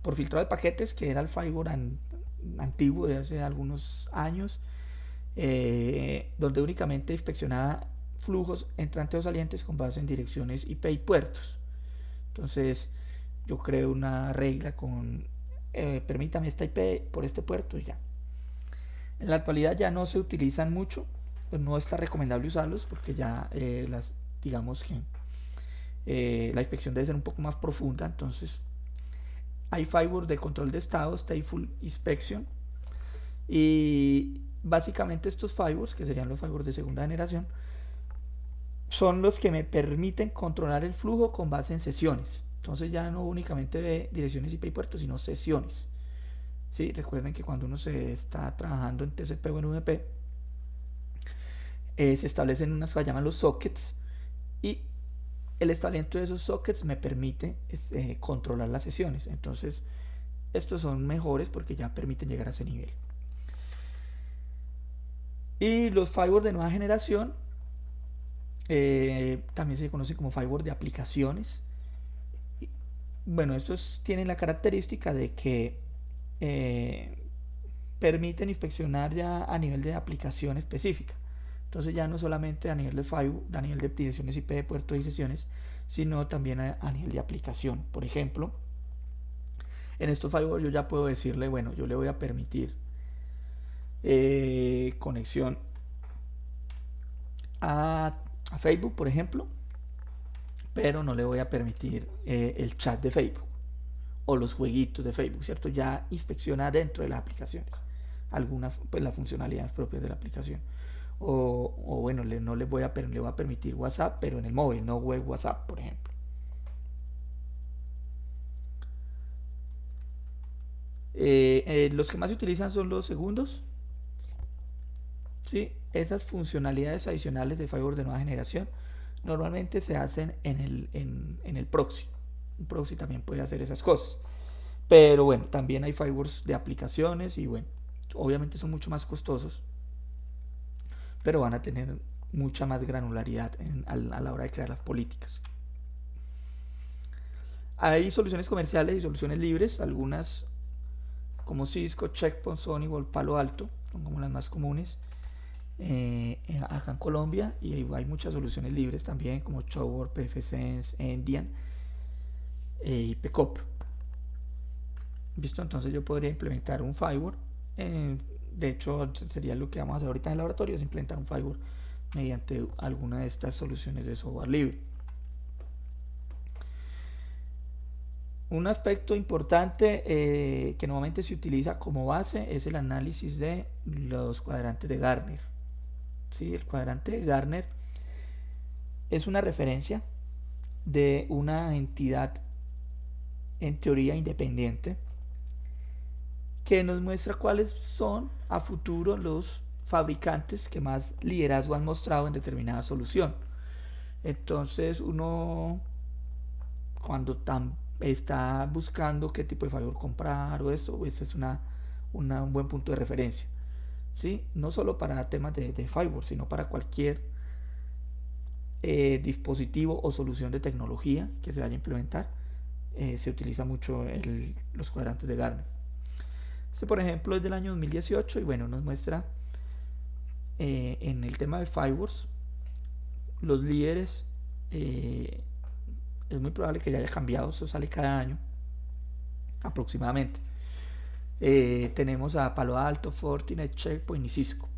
por filtrado de paquetes, que era el firewall antiguo de hace algunos años, donde únicamente inspeccionaba flujos entrantes o salientes con base en direcciones IP y puertos. Entonces yo creo una regla con permítame esta IP por este puerto y ya. En la actualidad ya no se utilizan mucho, no está recomendable usarlos porque ya digamos que la inspección debe ser un poco más profunda. Entonces hay firewalls de control de estado, Stateful Inspection, y básicamente estos firewalls, que serían los firewalls de segunda generación, son los que me permiten controlar el flujo con base en sesiones. Entonces ya no únicamente ve direcciones IP y puertos, sino sesiones. ¿Sí? Recuerden que cuando uno se está trabajando en TCP o en UDP, se establecen unas que llaman los sockets, y el establecimiento de esos sockets me permite controlar las sesiones. Entonces estos son mejores porque ya permiten llegar a ese nivel. Y los firewalls de nueva generación también se conocen como firewall de aplicaciones. Bueno, estos tienen la característica de que permiten inspeccionar ya a nivel de aplicación específica. Entonces ya no solamente a nivel de firewall, a nivel de direcciones IP de puertos y sesiones, sino también a nivel de aplicación. Por ejemplo, en estos firewall yo ya puedo decirle, bueno, yo le voy a permitir conexión a Facebook, por ejemplo, pero no le voy a permitir el chat de Facebook o los jueguitos de Facebook, ¿cierto? Ya inspecciona dentro de las aplicaciones algunas, pues, las funcionalidades propias de la aplicación. O bueno, no le voy a permitir WhatsApp, pero en el móvil, no web WhatsApp, por ejemplo. Los que más se utilizan son los segundos, ¿sí? Esas funcionalidades adicionales de firewall de nueva generación normalmente se hacen en el proxy. Un proxy también puede hacer esas cosas, pero bueno, también hay firewalls de aplicaciones y bueno, obviamente son mucho más costosos, pero van a tener mucha más granularidad a la hora de crear las políticas. Hay soluciones comerciales y soluciones libres, algunas como Cisco, Checkpoint, Sony o Palo Alto son como las más comunes acá en Colombia, y hay muchas soluciones libres también como Chowor, PFSense, Endian y PCOP. ¿Visto? Entonces yo podría implementar un firewall. De hecho, sería lo que vamos a hacer ahorita en el laboratorio, es implementar un firewall mediante alguna de estas soluciones de software libre. Un aspecto importante que normalmente se utiliza como base es el análisis de los cuadrantes de Gartner. ¿Sí? El cuadrante de Gartner es una referencia de una entidad en teoría independiente que nos muestra cuáles son a futuro los fabricantes que más liderazgo han mostrado en determinada solución. Entonces uno, cuando está buscando qué tipo de firewall comprar o esto, este es un buen punto de referencia, ¿sí? No solo para temas de firewall, sino para cualquier dispositivo o solución de tecnología que se vaya a implementar. Se utiliza mucho los cuadrantes de Gartner. Este, por ejemplo, es del año 2018 y bueno, nos muestra en el tema de firewalls, los líderes, es muy probable que ya haya cambiado, eso sale cada año aproximadamente. Tenemos a Palo Alto, Fortinet, Checkpoint y Cisco.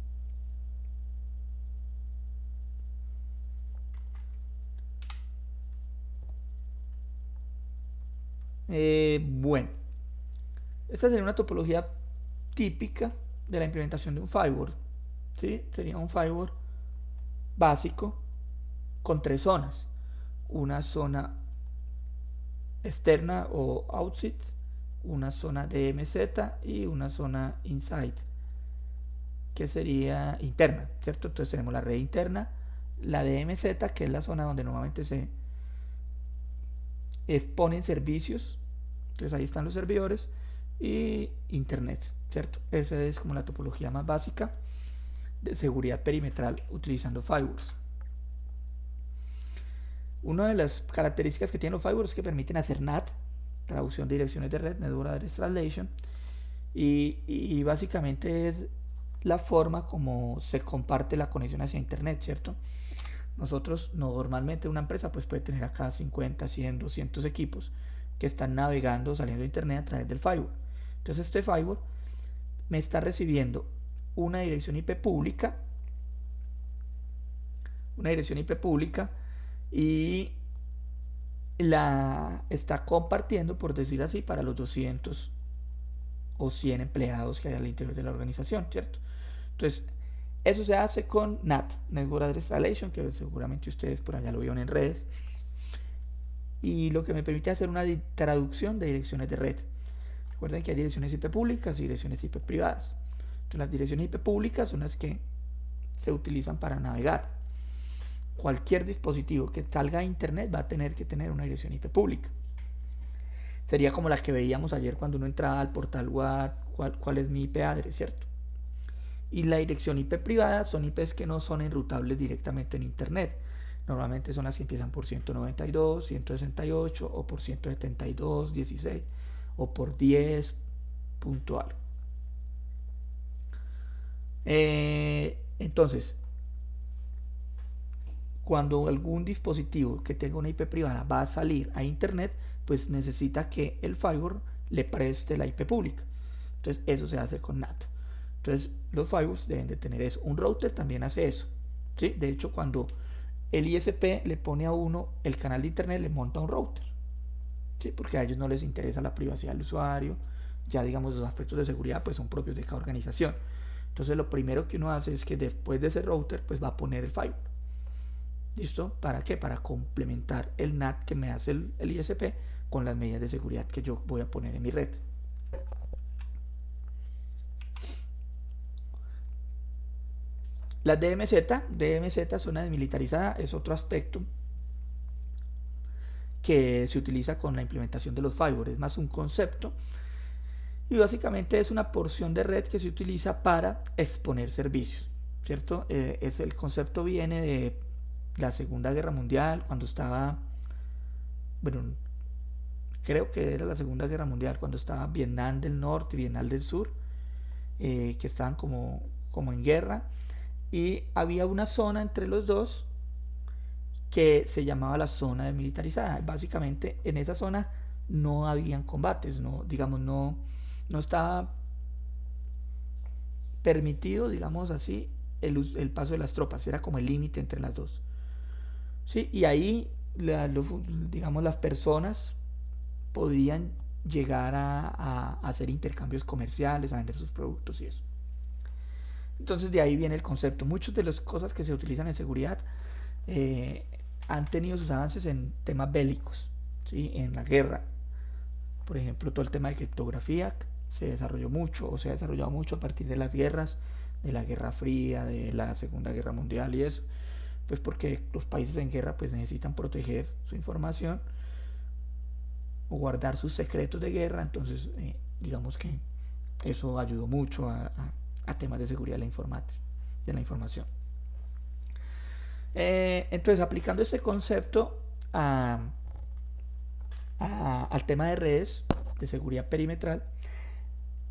Bueno, esta sería una topología típica de la implementación de un firewall, ¿sí? Sería un firewall básico con 3 zonas: una zona externa o outside, una zona DMZ y una zona inside, que sería interna, ¿cierto? Entonces tenemos la red interna, la DMZ, que es la zona donde normalmente se exponen servicios, entonces ahí están los servidores, y internet, ¿cierto? Esa es como la topología más básica de seguridad perimetral utilizando firewalls. Una de las características que tienen los firewalls es que permiten hacer NAT, traducción de direcciones de red, Network Address Translation, y básicamente es la forma como se comparte la conexión hacia internet, ¿cierto? Nosotros normalmente una empresa pues puede tener acá 50, 100, 200 equipos que están navegando o saliendo de internet a través del firewall. Entonces este firewall me está recibiendo una dirección IP pública, y la está compartiendo, por decir así, para los 200 o 100 empleados que hay al interior de la organización, ¿cierto? Entonces, eso se hace con NAT, Network Address Translation, que seguramente ustedes por allá lo vieron en redes, y lo que me permite hacer una traducción de direcciones de red. Recuerden que hay direcciones IP públicas y direcciones IP privadas. Entonces, las direcciones IP públicas son las que se utilizan para navegar. Cualquier dispositivo que salga a internet va a tener que tener una dirección IP pública. Sería como la que veíamos ayer cuando uno entraba al portal web, cuál es mi IP address, ¿cierto? Y la dirección IP privada son IPs que no son enrutables directamente en internet. Normalmente son las que empiezan por 192, 168 o por 172, 16 o por 10 puntual. Entonces, cuando algún dispositivo que tenga una IP privada va a salir a internet, pues necesita que el firewall le preste la IP pública. Entonces eso se hace con NAT. Entonces los firewalls deben de tener eso. Un router también hace eso, ¿sí? De hecho, cuando el ISP le pone a uno el canal de internet, le monta un router, ¿sí? Porque a ellos no les interesa la privacidad del usuario. Ya digamos, los aspectos de seguridad pues son propios de cada organización. Entonces lo primero que uno hace es que después de ese router pues va a poner el firewall. ¿Listo? ¿Para qué? Para complementar el NAT que me hace el ISP con las medidas de seguridad que yo voy a poner en mi red. La DMZ, zona desmilitarizada, es otro aspecto que se utiliza con la implementación de los firewalls. Es más un concepto y básicamente es una porción de red que se utiliza para exponer servicios, ¿cierto? El concepto viene de la Segunda Guerra Mundial, cuando estaba, bueno, creo que era la Segunda Guerra Mundial, cuando estaba Vietnam del Norte y Vietnam del Sur, que estaban como en guerra, y había una zona entre los dos que se llamaba la zona desmilitarizada. Básicamente en esa zona no habían combates, no estaba permitido, digamos así, el paso de las tropas, era como el límite entre las dos. ¿Sí? Y ahí, digamos, las personas podrían llegar a hacer intercambios comerciales, a vender sus productos y eso. Entonces de ahí viene el concepto. Muchas de las cosas que se utilizan en seguridad han tenido sus avances en temas bélicos, ¿sí? En la guerra. Por ejemplo, todo el tema de criptografía se desarrolló mucho, o se ha desarrollado mucho a partir de las guerras, de la Guerra Fría, de la Segunda Guerra Mundial y eso. Pues porque los países en guerra pues necesitan proteger su información o guardar sus secretos de guerra. Entonces digamos que eso ayudó mucho a temas de seguridad de la información. Entonces, aplicando este concepto al tema de redes de seguridad perimetral,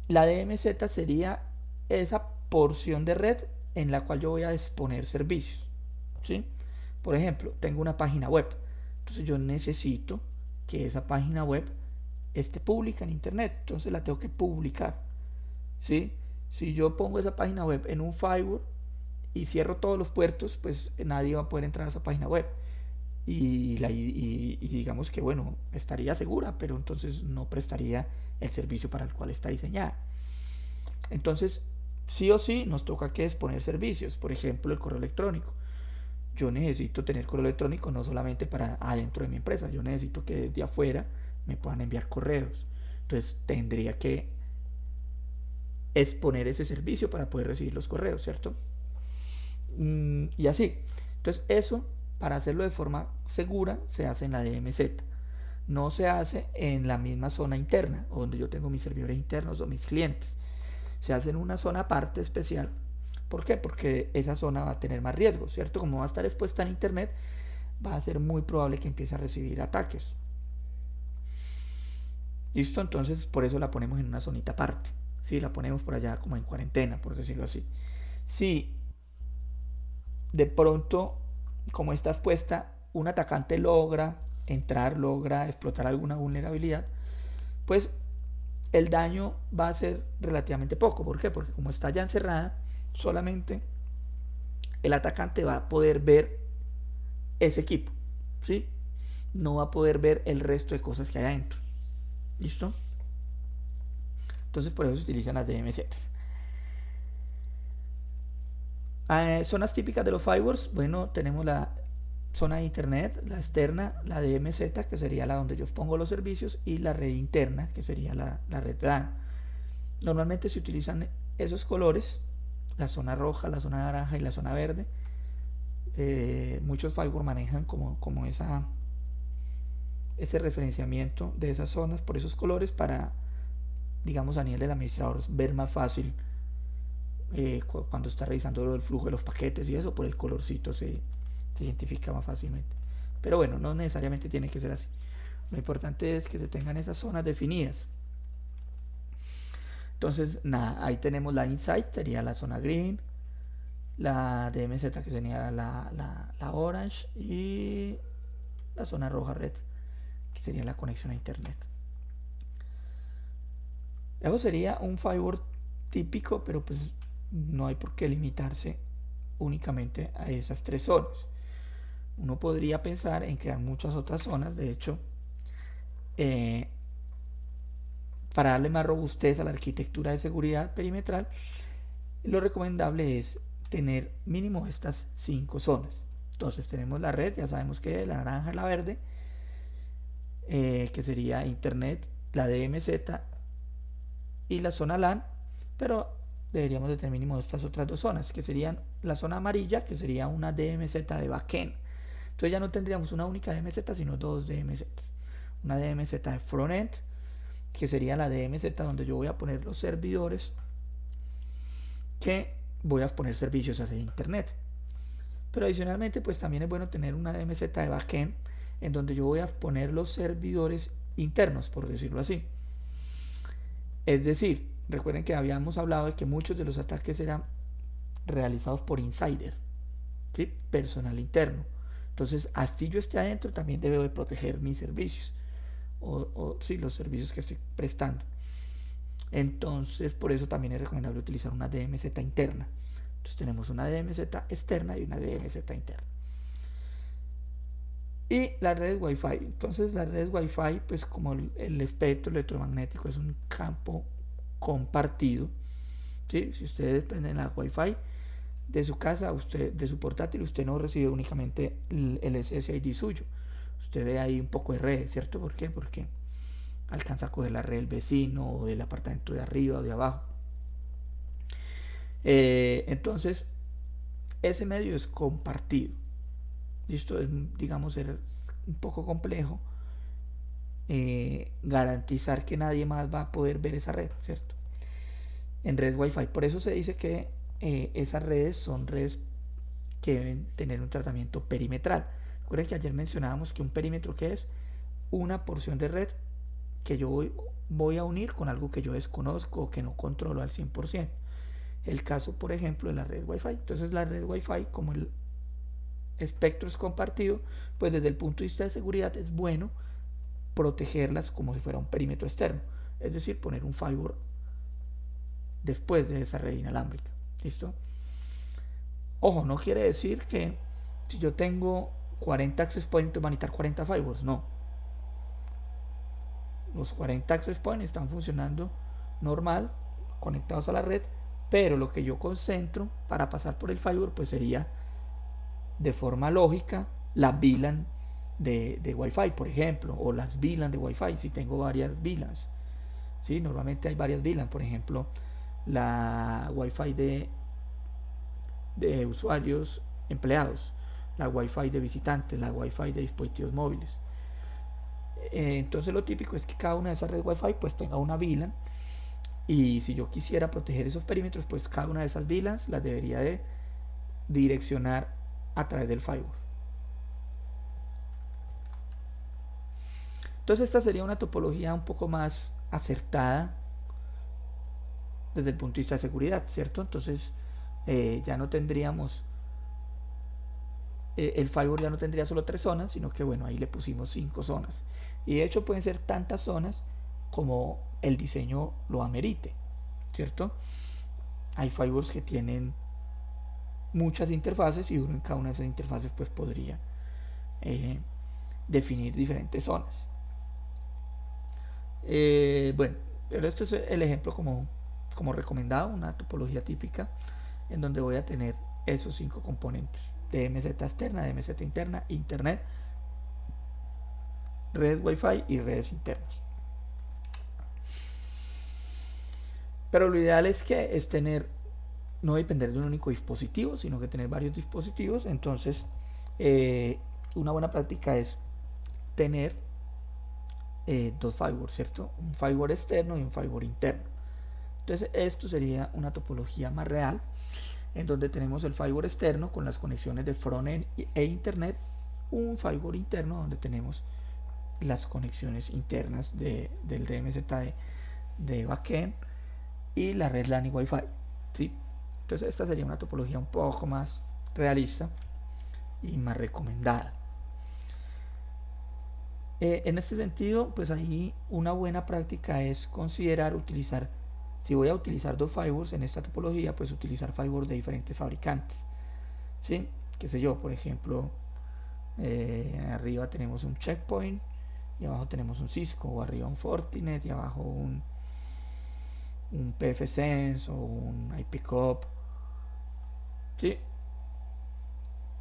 la DMZ sería esa porción de red en la cual yo voy a exponer servicios, ¿sí? Por ejemplo, tengo una página web, entonces yo necesito que esa página web esté pública en internet, entonces la tengo que publicar, ¿sí? Si yo pongo esa página web en un firewall y cierro todos los puertos, pues nadie va a poder entrar a esa página web. Y digamos que, bueno, estaría segura, pero entonces no prestaría el servicio para el cual está diseñada. Entonces, sí o sí, nos toca que exponer servicios. Por ejemplo, el correo electrónico. Yo necesito tener correo electrónico no solamente para adentro de mi empresa, yo necesito que desde afuera me puedan enviar correos. Entonces, tendría que exponer ese servicio para poder recibir los correos, ¿cierto? Y así. Entonces, eso, para hacerlo de forma segura, se hace en la DMZ. No se hace en la misma zona interna, donde yo tengo mis servidores internos o mis clientes. Se hace en una zona aparte especial. ¿Por qué? Porque esa zona va a tener más riesgo, ¿cierto? Como va a estar expuesta en internet, va a ser muy probable que empiece a recibir ataques. ¿Listo? Entonces, por eso la ponemos en una zonita aparte. ¿Sí? La ponemos por allá como en cuarentena, por decirlo así. Si de pronto, como está expuesta, un atacante logra entrar, logra explotar alguna vulnerabilidad, pues el daño va a ser relativamente poco. ¿Por qué? Porque como está ya encerrada, solamente el atacante va a poder ver ese equipo, ¿sí? No va a poder ver el resto de cosas que hay adentro. ¿Listo? Entonces por eso se utilizan las DMZ. Zonas típicas de los firewalls. Bueno, tenemos la zona de internet, la externa, la DMZ, que sería la donde yo pongo los servicios, y la red interna, que sería la red LAN. Normalmente se utilizan esos colores, la zona roja, la zona naranja y la zona verde. Muchos firewalls manejan como ese referenciamiento de esas zonas por esos colores para, digamos, a nivel del administrador ver más fácil cuando está revisando el flujo de los paquetes y eso, por el colorcito se identifica más fácilmente. Pero bueno, no necesariamente tiene que ser así. Lo importante es que se tengan esas zonas definidas. Entonces, nada, ahí tenemos la Insight, sería la zona green, la DMZ, que sería la orange, y la zona roja red, que sería la conexión a internet. Eso sería un firewall típico, pero pues no hay por qué limitarse únicamente a esas tres zonas. Uno podría pensar en crear muchas otras zonas. De hecho, para darle más robustez a la arquitectura de seguridad perimetral, lo recomendable es tener mínimo estas 5 zonas. Entonces tenemos la red, ya sabemos que es la naranja y la verde, que sería internet, la DMZ y la zona LAN, pero deberíamos de tener mínimo estas otras 2 zonas, que serían la zona amarilla, que sería una DMZ de backend. Entonces ya no tendríamos una única DMZ, sino 2 DMZ. Una DMZ de frontend, que sería la DMZ donde yo voy a poner los servidores que voy a poner servicios hacia internet. Pero adicionalmente, pues también es bueno tener una DMZ de backend en donde yo voy a poner los servidores internos, por decirlo así. Es decir, recuerden que habíamos hablado de que muchos de los ataques eran realizados por insider, ¿sí? Personal interno. Entonces, así yo esté adentro, también debo de proteger mis servicios o sí, los servicios que estoy prestando. Entonces, por eso también es recomendable utilizar una DMZ interna. Entonces tenemos una DMZ externa y una DMZ interna. Y las redes Wi-Fi. Entonces las redes Wi-Fi, pues como el espectro electromagnético es un campo compartido, ¿sí? Si ustedes prenden la Wi-Fi de su casa, de su portátil, usted no recibe únicamente el SSID suyo. Usted ve ahí un poco de red, ¿cierto? ¿Por qué? Porque alcanza a coger la red del vecino o del apartamento de arriba o de abajo. Entonces, ese medio es compartido. Esto es, digamos, ser un poco complejo garantizar que nadie más va a poder ver esa red, ¿cierto? En redes Wi-Fi. Por eso se dice que esas redes son redes que deben tener un tratamiento perimetral. Recuerden que ayer mencionábamos que un perímetro, que es una porción de red que yo voy a unir con algo que yo desconozco o que no controlo al 100%. el caso, por ejemplo, de la red Wi-Fi. Entonces la red Wi-Fi, como el espectro es compartido, pues desde el punto de vista de seguridad es bueno protegerlas como si fuera un perímetro externo, es decir, poner un firewall después de esa red inalámbrica. ¿Listo? Ojo, no quiere decir que si yo tengo 40 access points van a necesitar 40 firewalls, no. Los 40 access points están funcionando normal, conectados a la red, pero lo que yo concentro para pasar por el firewall pues sería de forma lógica la VLAN de Wi-Fi, por ejemplo, o las VLAN de Wi-Fi, si tengo varias VLANs. ¿Sí? Normalmente hay varias VLAN, por ejemplo, la Wi-Fi de usuarios empleados, la Wi-Fi de visitantes, la Wi-Fi de dispositivos móviles. Entonces lo típico es que cada una de esas redes Wi-Fi pues tenga una VLAN, y si yo quisiera proteger esos perímetros, pues cada una de esas VLANs las debería de direccionar a través del firewall. Entonces esta sería una topología un poco más acertada desde el punto de vista de seguridad, ¿cierto? Entonces ya no tendríamos el firewall ya no tendría solo 3 zonas, sino que bueno, ahí le pusimos 5 zonas, y de hecho pueden ser tantas zonas como el diseño lo amerite, ¿cierto? Hay firewalls que tienen muchas interfaces, y uno en cada una de esas interfaces pues podría definir diferentes zonas. Bueno, pero este es el ejemplo como recomendado, una topología típica en donde voy a tener esos 5 componentes: DMZ externa, DMZ interna, internet, redes Wi-Fi y redes internas. Pero lo ideal es no depender de un único dispositivo, sino que tener varios dispositivos. Entonces una buena práctica es tener 2 firewalls, ¿cierto? Un firewall externo y un firewall interno. Entonces esto sería una topología más real, en donde tenemos el firewall externo con las conexiones de frontend e internet, un firewall interno donde tenemos las conexiones internas del DMZ de backend y la red LAN y Wi-Fi, ¿sí? Entonces esta sería una topología un poco más realista y más recomendada. En este sentido, pues ahí una buena práctica es considerar utilizar, si voy a utilizar 2 firewalls en esta topología, pues utilizar firewalls de diferentes fabricantes, ¿sí? Qué sé yo, por ejemplo, arriba tenemos un Checkpoint y abajo tenemos un Cisco, o arriba un Fortinet y abajo un pfSense o un IPCOP, ¿sí?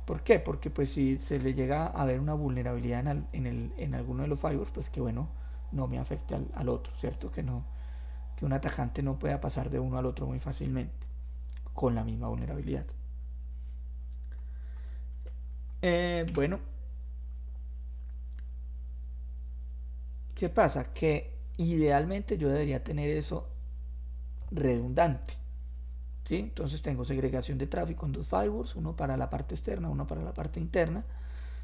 ¿Por qué? Porque pues si se le llega a ver una vulnerabilidad en alguno de los firewalls, pues que bueno, no me afecte al otro, ¿cierto? Que un atacante no pueda pasar de uno al otro muy fácilmente con la misma vulnerabilidad. Bueno, ¿qué pasa? Que idealmente yo debería tener eso redundante, ¿sí? Entonces tengo segregación de tráfico en 2 firewalls, uno para la parte externa, uno para la parte interna,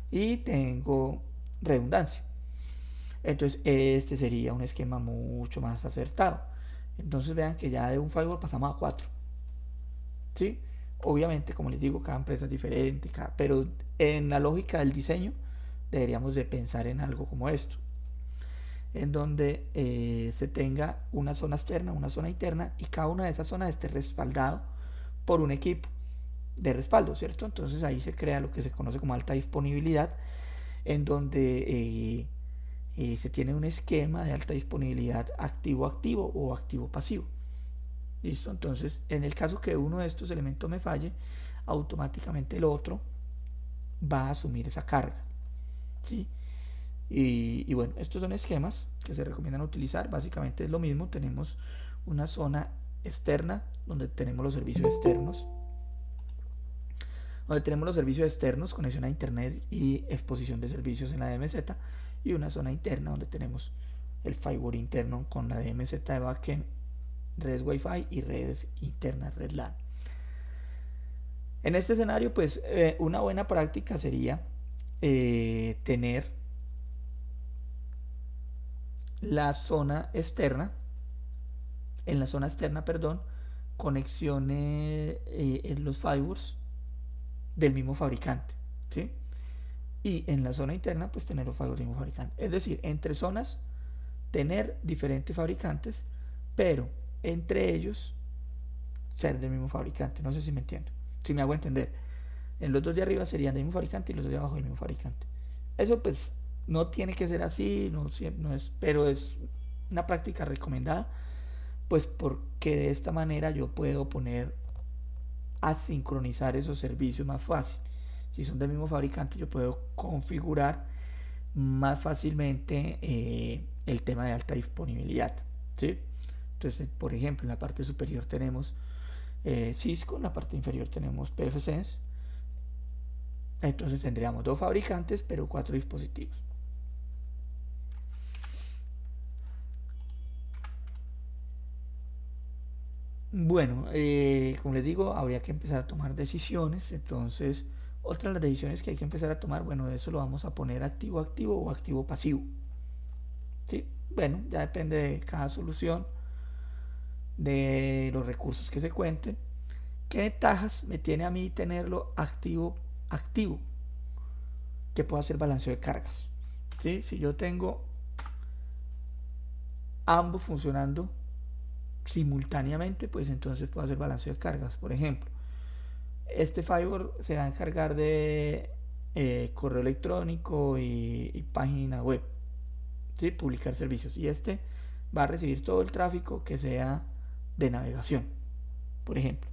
y tengo redundancia. Entonces este sería un esquema mucho más acertado. Entonces vean que ya de un firewall pasamos a 4, ¿sí? Obviamente, como les digo, cada empresa es diferente, pero en la lógica del diseño deberíamos de pensar en algo como esto, en donde se tenga una zona externa, una zona interna, y cada una de esas zonas esté respaldado por un equipo de respaldo, ¿cierto? Entonces ahí se crea lo que se conoce como alta disponibilidad, en donde se tiene un esquema de alta disponibilidad activo-activo o activo-pasivo. ¿Listo? Entonces, en el caso que uno de estos elementos me falle, automáticamente el otro va a asumir esa carga, ¿sí? Y bueno, estos son esquemas que se recomiendan utilizar. Básicamente es lo mismo. Tenemos una zona externa donde tenemos los servicios externos, conexión a internet y exposición de servicios en la DMZ, y una zona interna donde tenemos el firewall interno con la DMZ de backend, redes Wi-Fi y redes internas, red LAN. En este escenario, pues una buena práctica sería tener en la zona externa, conexiones en los firewalls del mismo fabricante, ¿sí? Y en la zona interna, pues tener los firewalls del mismo fabricante. Es decir, entre zonas, tener diferentes fabricantes, pero entre ellos ser del mismo fabricante. No sé si me entiendo, si me hago entender. En los dos de arriba serían del mismo fabricante y los dos de abajo del mismo fabricante. Eso pues no tiene que ser así, no es, pero es una práctica recomendada, pues porque de esta manera yo puedo poner a sincronizar esos servicios más fácil. Si son del mismo fabricante, yo puedo configurar más fácilmente el tema de alta disponibilidad, ¿sí? Entonces, por ejemplo, en la parte superior tenemos Cisco, en la parte inferior tenemos pfSense. Entonces tendríamos 2 fabricantes, pero 4 dispositivos. Bueno, como les digo, habría que empezar a tomar decisiones. Entonces, otra de las decisiones que hay que empezar a tomar, bueno, de eso lo vamos a poner activo activo o activo pasivo. ¿Sí? Bueno, ya depende de cada solución, de los recursos que se cuenten. ¿Qué ventajas me tiene a mí tenerlo activo activo? Que puedo hacer balanceo de cargas, ¿sí? Si yo tengo ambos funcionando simultáneamente, pues entonces puedo hacer balanceo de cargas. Por ejemplo, este firewall se va a encargar de correo electrónico y página web, ¿sí? Publicar servicios, y este va a recibir todo el tráfico que sea de navegación. Por ejemplo,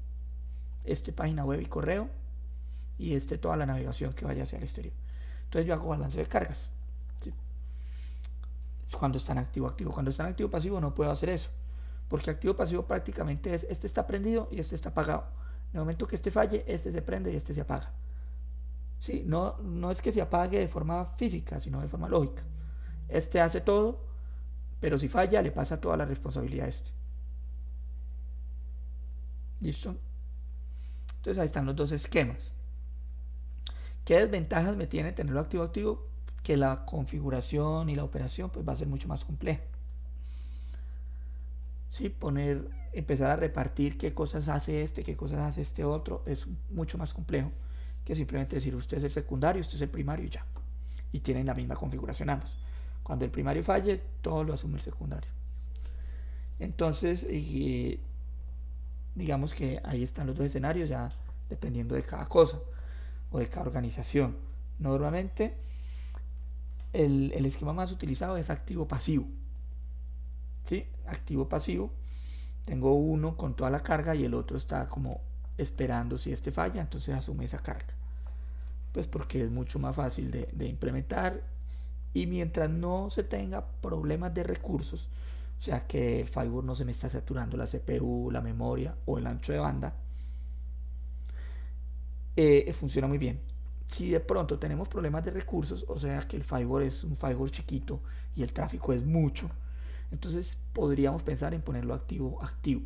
este página web y correo, y este toda la navegación que vaya hacia el exterior. Entonces yo hago balanceo de cargas, ¿sí? Cuando están activo activo. Cuando están activo pasivo no puedo hacer eso, porque activo pasivo prácticamente es este está prendido y este está apagado. En el momento que este falle, este se prende y este se apaga, ¿sí? No es que se apague de forma física, sino de forma lógica. Este hace todo, pero si falla le pasa toda la responsabilidad a este. ¿Listo? Entonces ahí están los dos esquemas. ¿Qué desventajas me tiene tenerlo activo activo? Que la configuración y la operación pues va a ser mucho más compleja. ¿Sí? Empezar a repartir qué cosas hace este, qué cosas hace este otro, es mucho más complejo que simplemente decir usted es el secundario, usted es el primario y ya. Y tienen la misma configuración ambos. Cuando el primario falle, todo lo asume el secundario. Entonces, digamos que ahí están los dos escenarios, ya dependiendo de cada cosa o de cada organización. Normalmente el esquema más utilizado es activo pasivo, ¿sí? Activo pasivo, tengo uno con toda la carga y el otro está como esperando. Si este falla, entonces asume esa carga, pues porque es mucho más fácil de implementar, y mientras no se tenga problemas de recursos, o sea que el firewall no se me está saturando la CPU, la memoria o el ancho de banda, funciona muy bien. Si de pronto tenemos problemas de recursos, o sea que el firewall es un firewall chiquito y el tráfico es mucho, entonces podríamos pensar en ponerlo activo activo.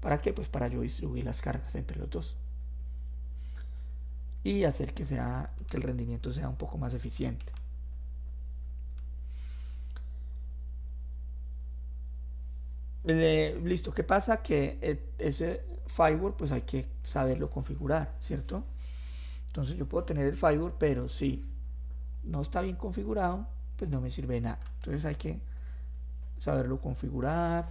¿Para qué? Pues para yo distribuir las cargas entre los dos y hacer que el rendimiento sea un poco más eficiente. Listo, ¿qué pasa? Que ese firewall pues hay que saberlo configurar, ¿cierto? Entonces yo puedo tener el firewall, pero si no está bien configurado, pues no me sirve de nada. Entonces hay que saberlo configurar,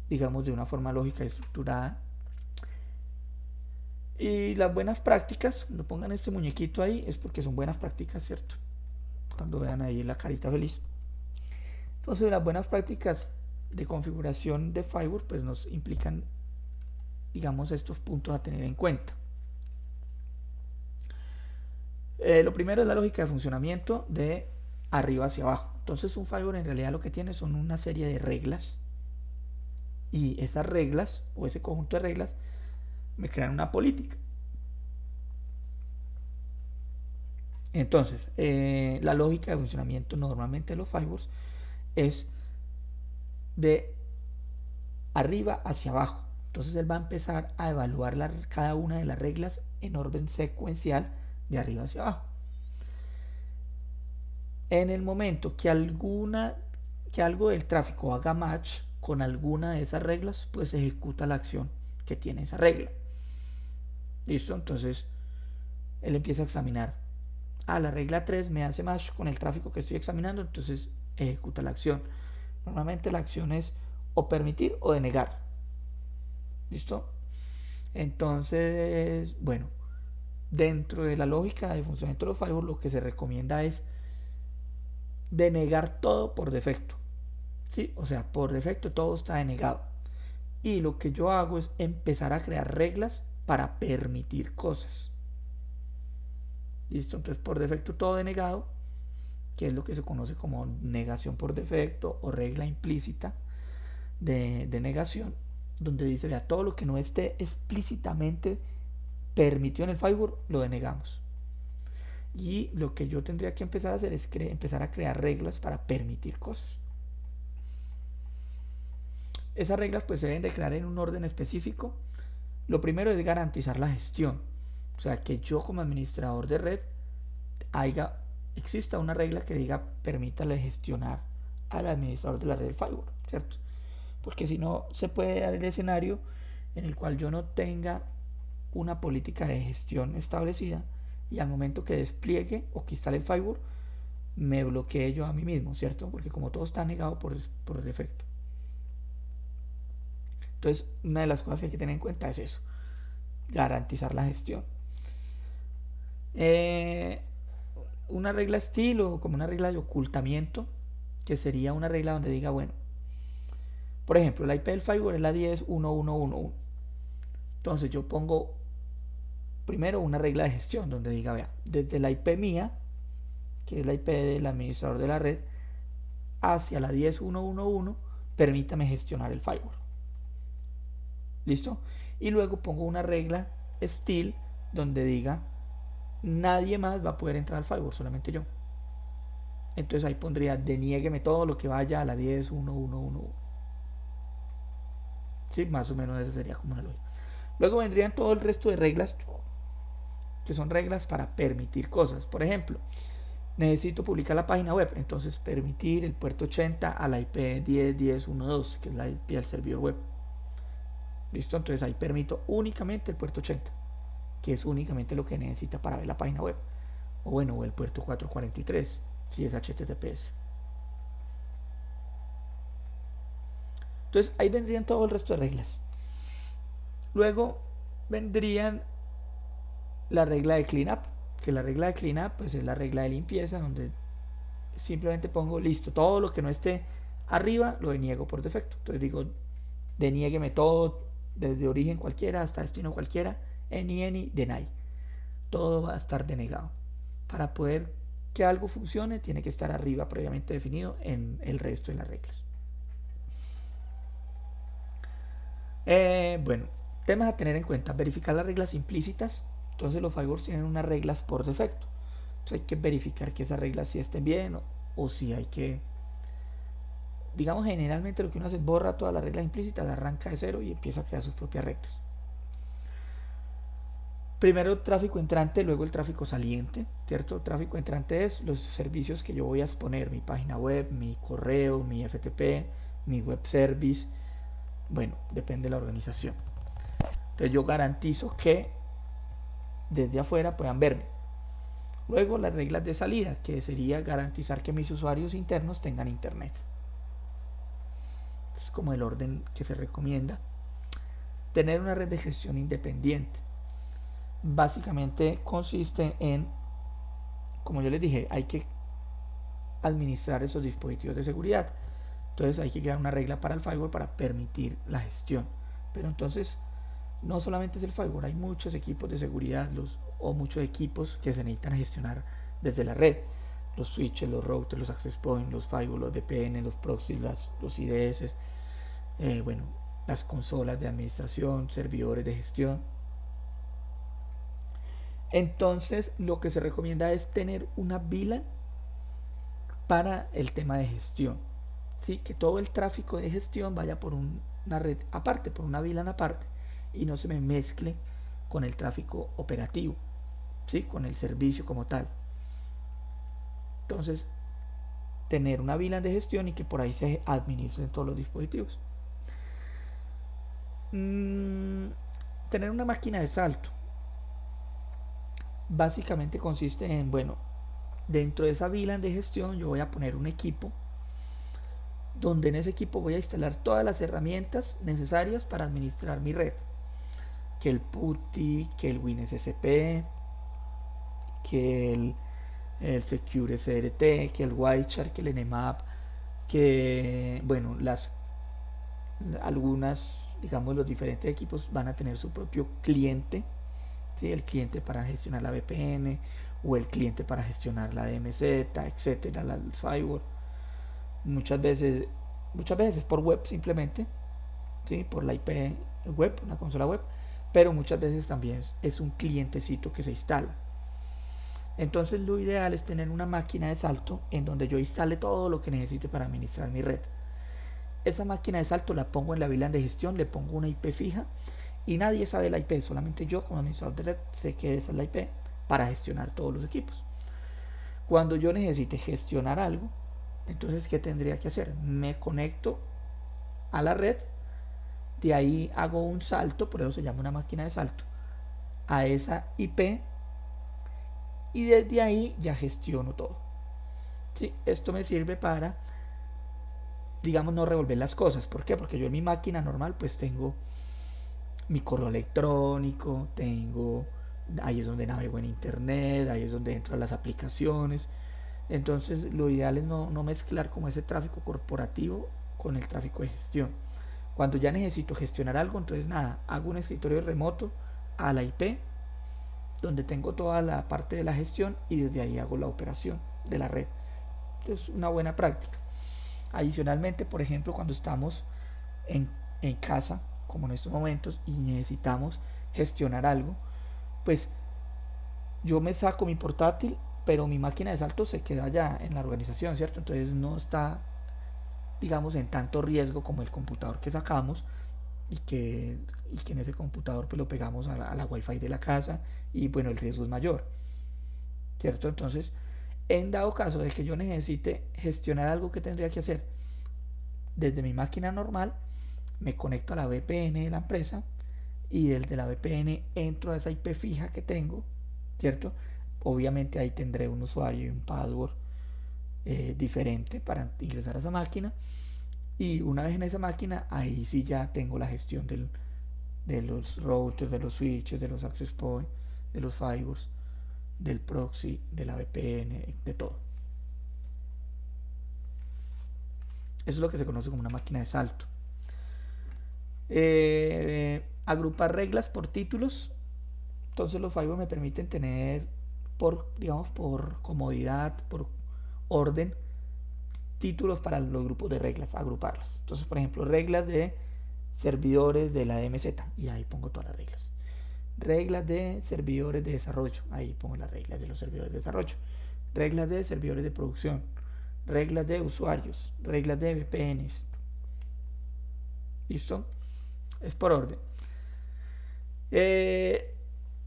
digamos, de una forma lógica y estructurada. Y las buenas prácticas, cuando pongan este muñequito ahí, es porque son buenas prácticas, ¿cierto? Cuando vean ahí la carita feliz. Entonces las buenas prácticas de configuración de firewall pues nos implican, digamos, estos puntos a tener en cuenta. Lo primero es la lógica de funcionamiento de arriba hacia abajo. Entonces un firewall en realidad lo que tiene son una serie de reglas, y esas reglas o ese conjunto de reglas me crean una política. Entonces la lógica de funcionamiento normalmente de los firewalls es de arriba hacia abajo. Entonces él va a empezar a evaluar cada una de las reglas en orden secuencial de arriba hacia abajo. En el momento que algo del tráfico haga match, con alguna de esas reglas, pues ejecuta la acción que tiene esa regla. ¿Listo? Entonces él empieza a examinar. La regla 3 me hace match con el tráfico que estoy examinando, entonces ejecuta la acción. Normalmente la acción es o permitir o denegar. ¿Listo? Entonces, bueno, dentro de la lógica de funcionamiento de los firewall, lo que se recomienda es denegar todo por defecto. ¿Sí? O sea, por defecto todo está denegado. Y lo que yo hago es empezar a crear reglas para permitir cosas. ¿Listo? Entonces, por defecto todo denegado, que es lo que se conoce como negación por defecto o regla implícita de negación, donde dice, vea, todo lo que no esté explícitamente permitido en el firewall, lo denegamos. Y lo que yo tendría que empezar a hacer es empezar a crear reglas para permitir cosas. Esas reglas pues se deben de crear en un orden específico. Lo primero es garantizar la gestión. O sea, que yo como administrador de red exista una regla que diga permítale gestionar al administrador de la red del firewall, ¿cierto? Porque si no, se puede dar el escenario en el cual yo no tenga una política de gestión establecida y al momento que despliegue o que instale el firewall, me bloquee yo a mí mismo, ¿cierto? Porque como todo está negado por defecto. Entonces, una de las cosas que hay que tener en cuenta es eso, garantizar la gestión. Una regla estilo, como una regla de ocultamiento, que sería una regla donde diga, bueno, por ejemplo, la IP del firewall es la 10.1.1.1.1. Entonces yo pongo primero una regla de gestión donde diga, vea, desde la IP mía, que es la IP del administrador de la red, hacia la 10.1.1.1, permítame gestionar el firewall. ¿Listo? Y luego pongo una regla still donde diga, nadie más va a poder entrar al firewall, solamente yo. Entonces ahí pondría, deniégueme todo lo que vaya a la 10.1.1.1.1. Sí, más o menos esa sería como una lógica. Luego vendrían todo el resto de reglas, que son reglas para permitir cosas. Por ejemplo, necesito publicar la página web, entonces permitir el puerto 80 a la IP 10.10.1.2, que es la IP del servidor web. ¿Listo? Entonces ahí permito únicamente el puerto 80, que es únicamente lo que necesita para ver la página web. O bueno, o el puerto 443, si es HTTPS. Entonces ahí vendrían todo el resto de reglas. Luego vendrían la regla de cleanup, que la regla de cleanup pues es la regla de limpieza, donde simplemente pongo, listo, todo lo que no esté arriba lo deniego por defecto. Entonces digo, deníegueme todo, desde origen cualquiera hasta destino cualquiera, any, deny. Todo va a estar denegado. Para poder que algo funcione, tiene que estar arriba previamente definido en el resto de las reglas. Bueno, temas a tener en cuenta: verificar las reglas implícitas. Entonces los firewalls tienen unas reglas por defecto, entonces hay que verificar que esas reglas sí estén bien o si hay que, digamos, generalmente lo que uno hace es borra todas las reglas implícitas, arranca de cero y empieza a crear sus propias reglas. Primero el tráfico entrante, luego el tráfico saliente, ¿cierto? Tráfico entrante es los servicios que yo voy a exponer, mi página web, mi correo, mi FTP, mi web service. Bueno, depende de la organización. Entonces yo garantizo que desde afuera puedan verme. Luego las reglas de salida, que sería garantizar que mis usuarios internos tengan internet. Es como el orden que se recomienda. Tener una red de gestión independiente. Básicamente consiste en, como yo les dije, hay que administrar esos dispositivos de seguridad. Entonces hay que crear una regla para el firewall para permitir la gestión. Pero entonces no solamente es el firewall, hay muchos equipos de seguridad o muchos equipos que se necesitan gestionar desde la red. Los switches, los routers, los access points, los firewalls, los VPN, los proxies, los IDS, bueno, las consolas de administración, servidores de gestión. Entonces lo que se recomienda es tener una VLAN para el tema de gestión. ¿Sí? Que todo el tráfico de gestión vaya por una red aparte, por una VLAN aparte, y no se me mezcle con el tráfico operativo, ¿sí? Con el servicio como tal. Entonces, tener una VLAN de gestión y que por ahí se administren todos los dispositivos. Tener una máquina de salto básicamente consiste en, bueno, dentro de esa VLAN de gestión yo voy a poner un equipo donde en ese equipo voy a instalar todas las herramientas necesarias para administrar mi red, que el PuTTY, que el WinSCP, que el Secure SRT, que el Wireshark, que el Nmap, que bueno, algunas, digamos, los diferentes equipos van a tener su propio cliente, ¿sí? El cliente para gestionar la VPN o el cliente para gestionar la DMZ, etcétera, la firewall. Muchas veces por web simplemente, ¿sí? Por la IP web, una consola web, pero muchas veces también es un clientecito que se instala. Entonces lo ideal es tener una máquina de salto en donde yo instale todo lo que necesite para administrar mi red. Esa máquina de salto la pongo en la VLAN de gestión, le pongo una IP fija y nadie sabe la IP, solamente yo como administrador de red sé que esa es la IP para gestionar todos los equipos. Cuando yo necesite gestionar algo, entonces ¿qué tendría que hacer? Me conecto a la red, de ahí hago un salto, por eso se llama una máquina de salto, a esa IP y desde ahí ya gestiono todo. ¿Sí? Esto me sirve para, digamos, no revolver las cosas. ¿Por qué? Porque yo en mi máquina normal pues tengo mi correo electrónico, ahí es donde navego en internet, ahí es donde entran las aplicaciones. Entonces lo ideal es no mezclar como ese tráfico corporativo con el tráfico de gestión. Cuando ya necesito gestionar algo, entonces nada, hago un escritorio remoto a la IP donde tengo toda la parte de la gestión y desde ahí hago la operación de la red. Es una buena práctica. Adicionalmente, por ejemplo, cuando estamos en casa, como en estos momentos, y necesitamos gestionar algo, pues yo me saco mi portátil, pero mi máquina de salto se queda ya en la organización, ¿cierto? Entonces no está, digamos, en tanto riesgo como el computador que sacamos y que en ese computador pues lo pegamos a la Wi-Fi de la casa y bueno, el riesgo es mayor, ¿cierto? Entonces, en dado caso de que yo necesite gestionar algo que tendría que hacer desde mi máquina normal, me conecto a la VPN de la empresa y desde la VPN entro a esa IP fija que tengo, ¿cierto? Obviamente ahí tendré un usuario y un password diferente para ingresar a esa máquina y una vez en esa máquina ahí sí ya tengo la gestión de los routers, de los switches, de los access points, de los firewalls, del proxy, de la VPN, de todo. Eso es lo que se conoce como una máquina de salto. Agrupar reglas por títulos. Entonces los firewalls me permiten tener digamos por comodidad, por orden, títulos para los grupos de reglas, agruparlas. Entonces, por ejemplo, reglas de servidores de la DMZ y ahí pongo todas las reglas. Reglas de servidores de desarrollo, ahí pongo las reglas de los servidores de desarrollo. Reglas de servidores de producción, reglas de usuarios, reglas de VPNs. ¿Listo? Es por orden.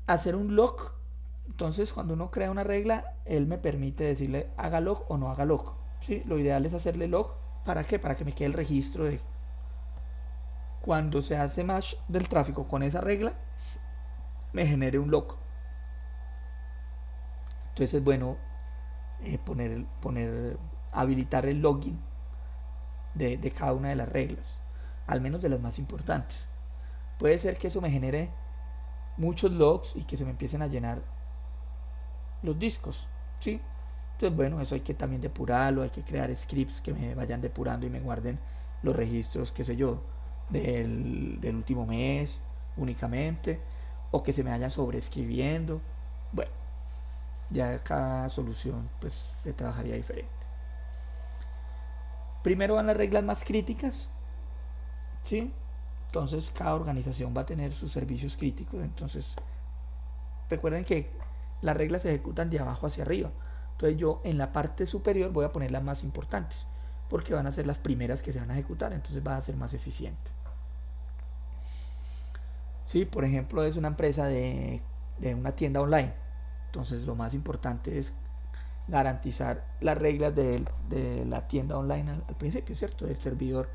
Hacer un log. Entonces, cuando uno crea una regla, él me permite decirle haga log o no haga log. ¿Sí? Lo ideal es hacerle log. ¿Para qué? Para que me quede el registro de cuando se hace match del tráfico con esa regla, me genere un log. Entonces es bueno habilitar el login de cada una de las reglas, al menos de las más importantes. Puede ser que eso me genere muchos logs y que se me empiecen a llenar los discos, ¿sí? Entonces, bueno, eso hay que también depurarlo, hay que crear scripts que me vayan depurando y me guarden los registros, qué sé yo, del último mes únicamente, o que se me vayan sobreescribiendo. Bueno, ya cada solución pues se trabajaría diferente. Primero van las reglas más críticas, ¿sí? Entonces cada organización va a tener sus servicios críticos. Entonces recuerden que las reglas se ejecutan de abajo hacia arriba. Entonces yo en la parte superior voy a poner las más importantes porque van a ser las primeras que se van a ejecutar, entonces va a ser más eficiente. Sí, por ejemplo, es una empresa de una tienda online, entonces lo más importante es garantizar las reglas de la tienda online al principio, ¿cierto? Del servidor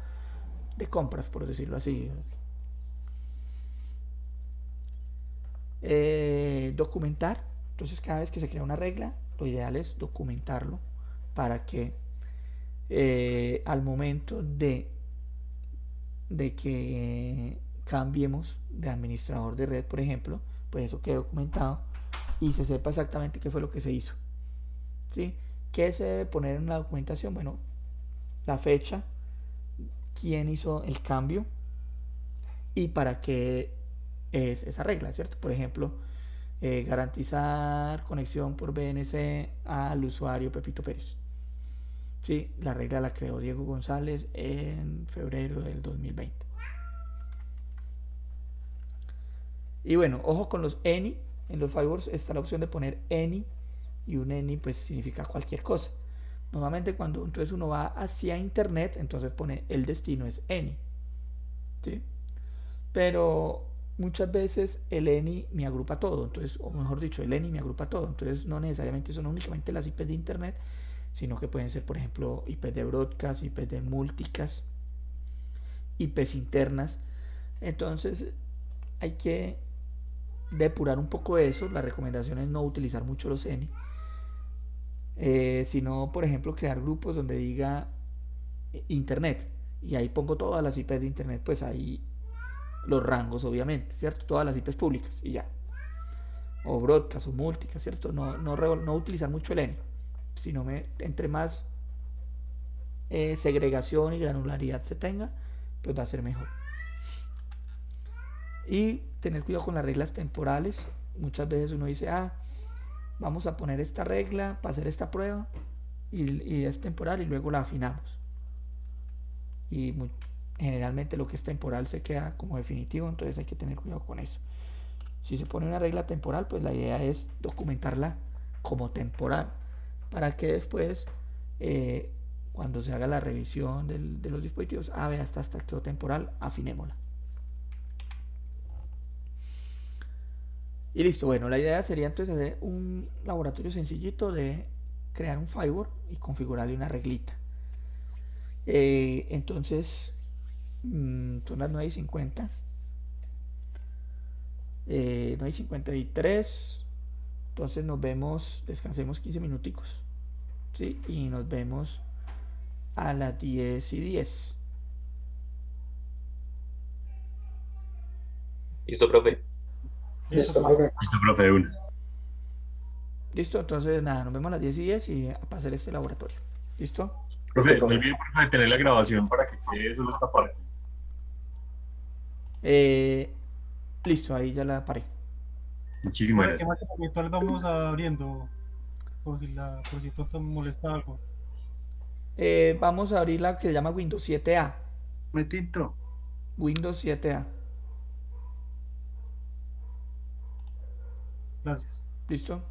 de compras, por decirlo así. Documentar. Entonces cada vez que se crea una regla, lo ideal es documentarlo para que al momento de que cambiemos de administrador de red, por ejemplo, pues eso quede documentado y se sepa exactamente qué fue lo que se hizo. ¿Sí? ¿Qué se debe poner en la documentación? Bueno, la fecha, quién hizo el cambio y para qué es esa regla, ¿cierto? Por ejemplo, garantizar conexión por BNC al usuario Pepito Pérez. Sí, la regla la creó Diego González en febrero del 2020. Y bueno, ojo con los any. En los firewalls está la opción de poner any, y un any pues significa cualquier cosa. Normalmente cuando entonces uno va hacia internet, entonces pone el destino es any, ¿sí? Pero muchas veces el any me agrupa todo, entonces, o mejor dicho, el any me agrupa todo, entonces no necesariamente son únicamente las IPs de internet, sino que pueden ser, por ejemplo, IPs de broadcast, IPs de multicast, IPs internas. Entonces hay que depurar un poco eso. La recomendación es no utilizar mucho los N, sino, por ejemplo, crear grupos donde diga internet, y ahí pongo todas las IPs de internet, pues ahí los rangos, obviamente, ¿cierto? Todas las IPs públicas y ya. O broadcast o multicast, ¿cierto? No utilizar mucho el N, sino entre más segregación y granularidad se tenga, pues va a ser mejor. Y tener cuidado con las reglas temporales. Muchas veces uno dice, vamos a poner esta regla para hacer esta prueba y es temporal y luego la afinamos. Y generalmente lo que es temporal se queda como definitivo, entonces hay que tener cuidado con eso. Si se pone una regla temporal, pues la idea es documentarla como temporal para que después, cuando se haga la revisión de los dispositivos, vea, hasta quedó temporal, afinémosla. Y listo. Bueno, la idea sería entonces hacer un laboratorio sencillito de crear un firewall y configurarle una reglita. Entonces, son las 9:50. 9:53. Entonces nos vemos, descansemos 15 minuticos, ¿sí? Y nos vemos a las 10:10. Listo, profe. Listo, profe. Listo, profe, una. Listo, entonces nada, nos vemos a las 10:10 y a pasar este laboratorio. ¿Listo? Profe, no olviden por detener la grabación para que quede solo esta parte. Listo, ahí ya la paré. Muchísimas ¿Qué gracias. máquina virtual vamos abriendo? Por si tonto molesta algo. Vamos a abrir la que se llama Windows 7A. Metito. Windows 7A. Gracias. ¿Listo?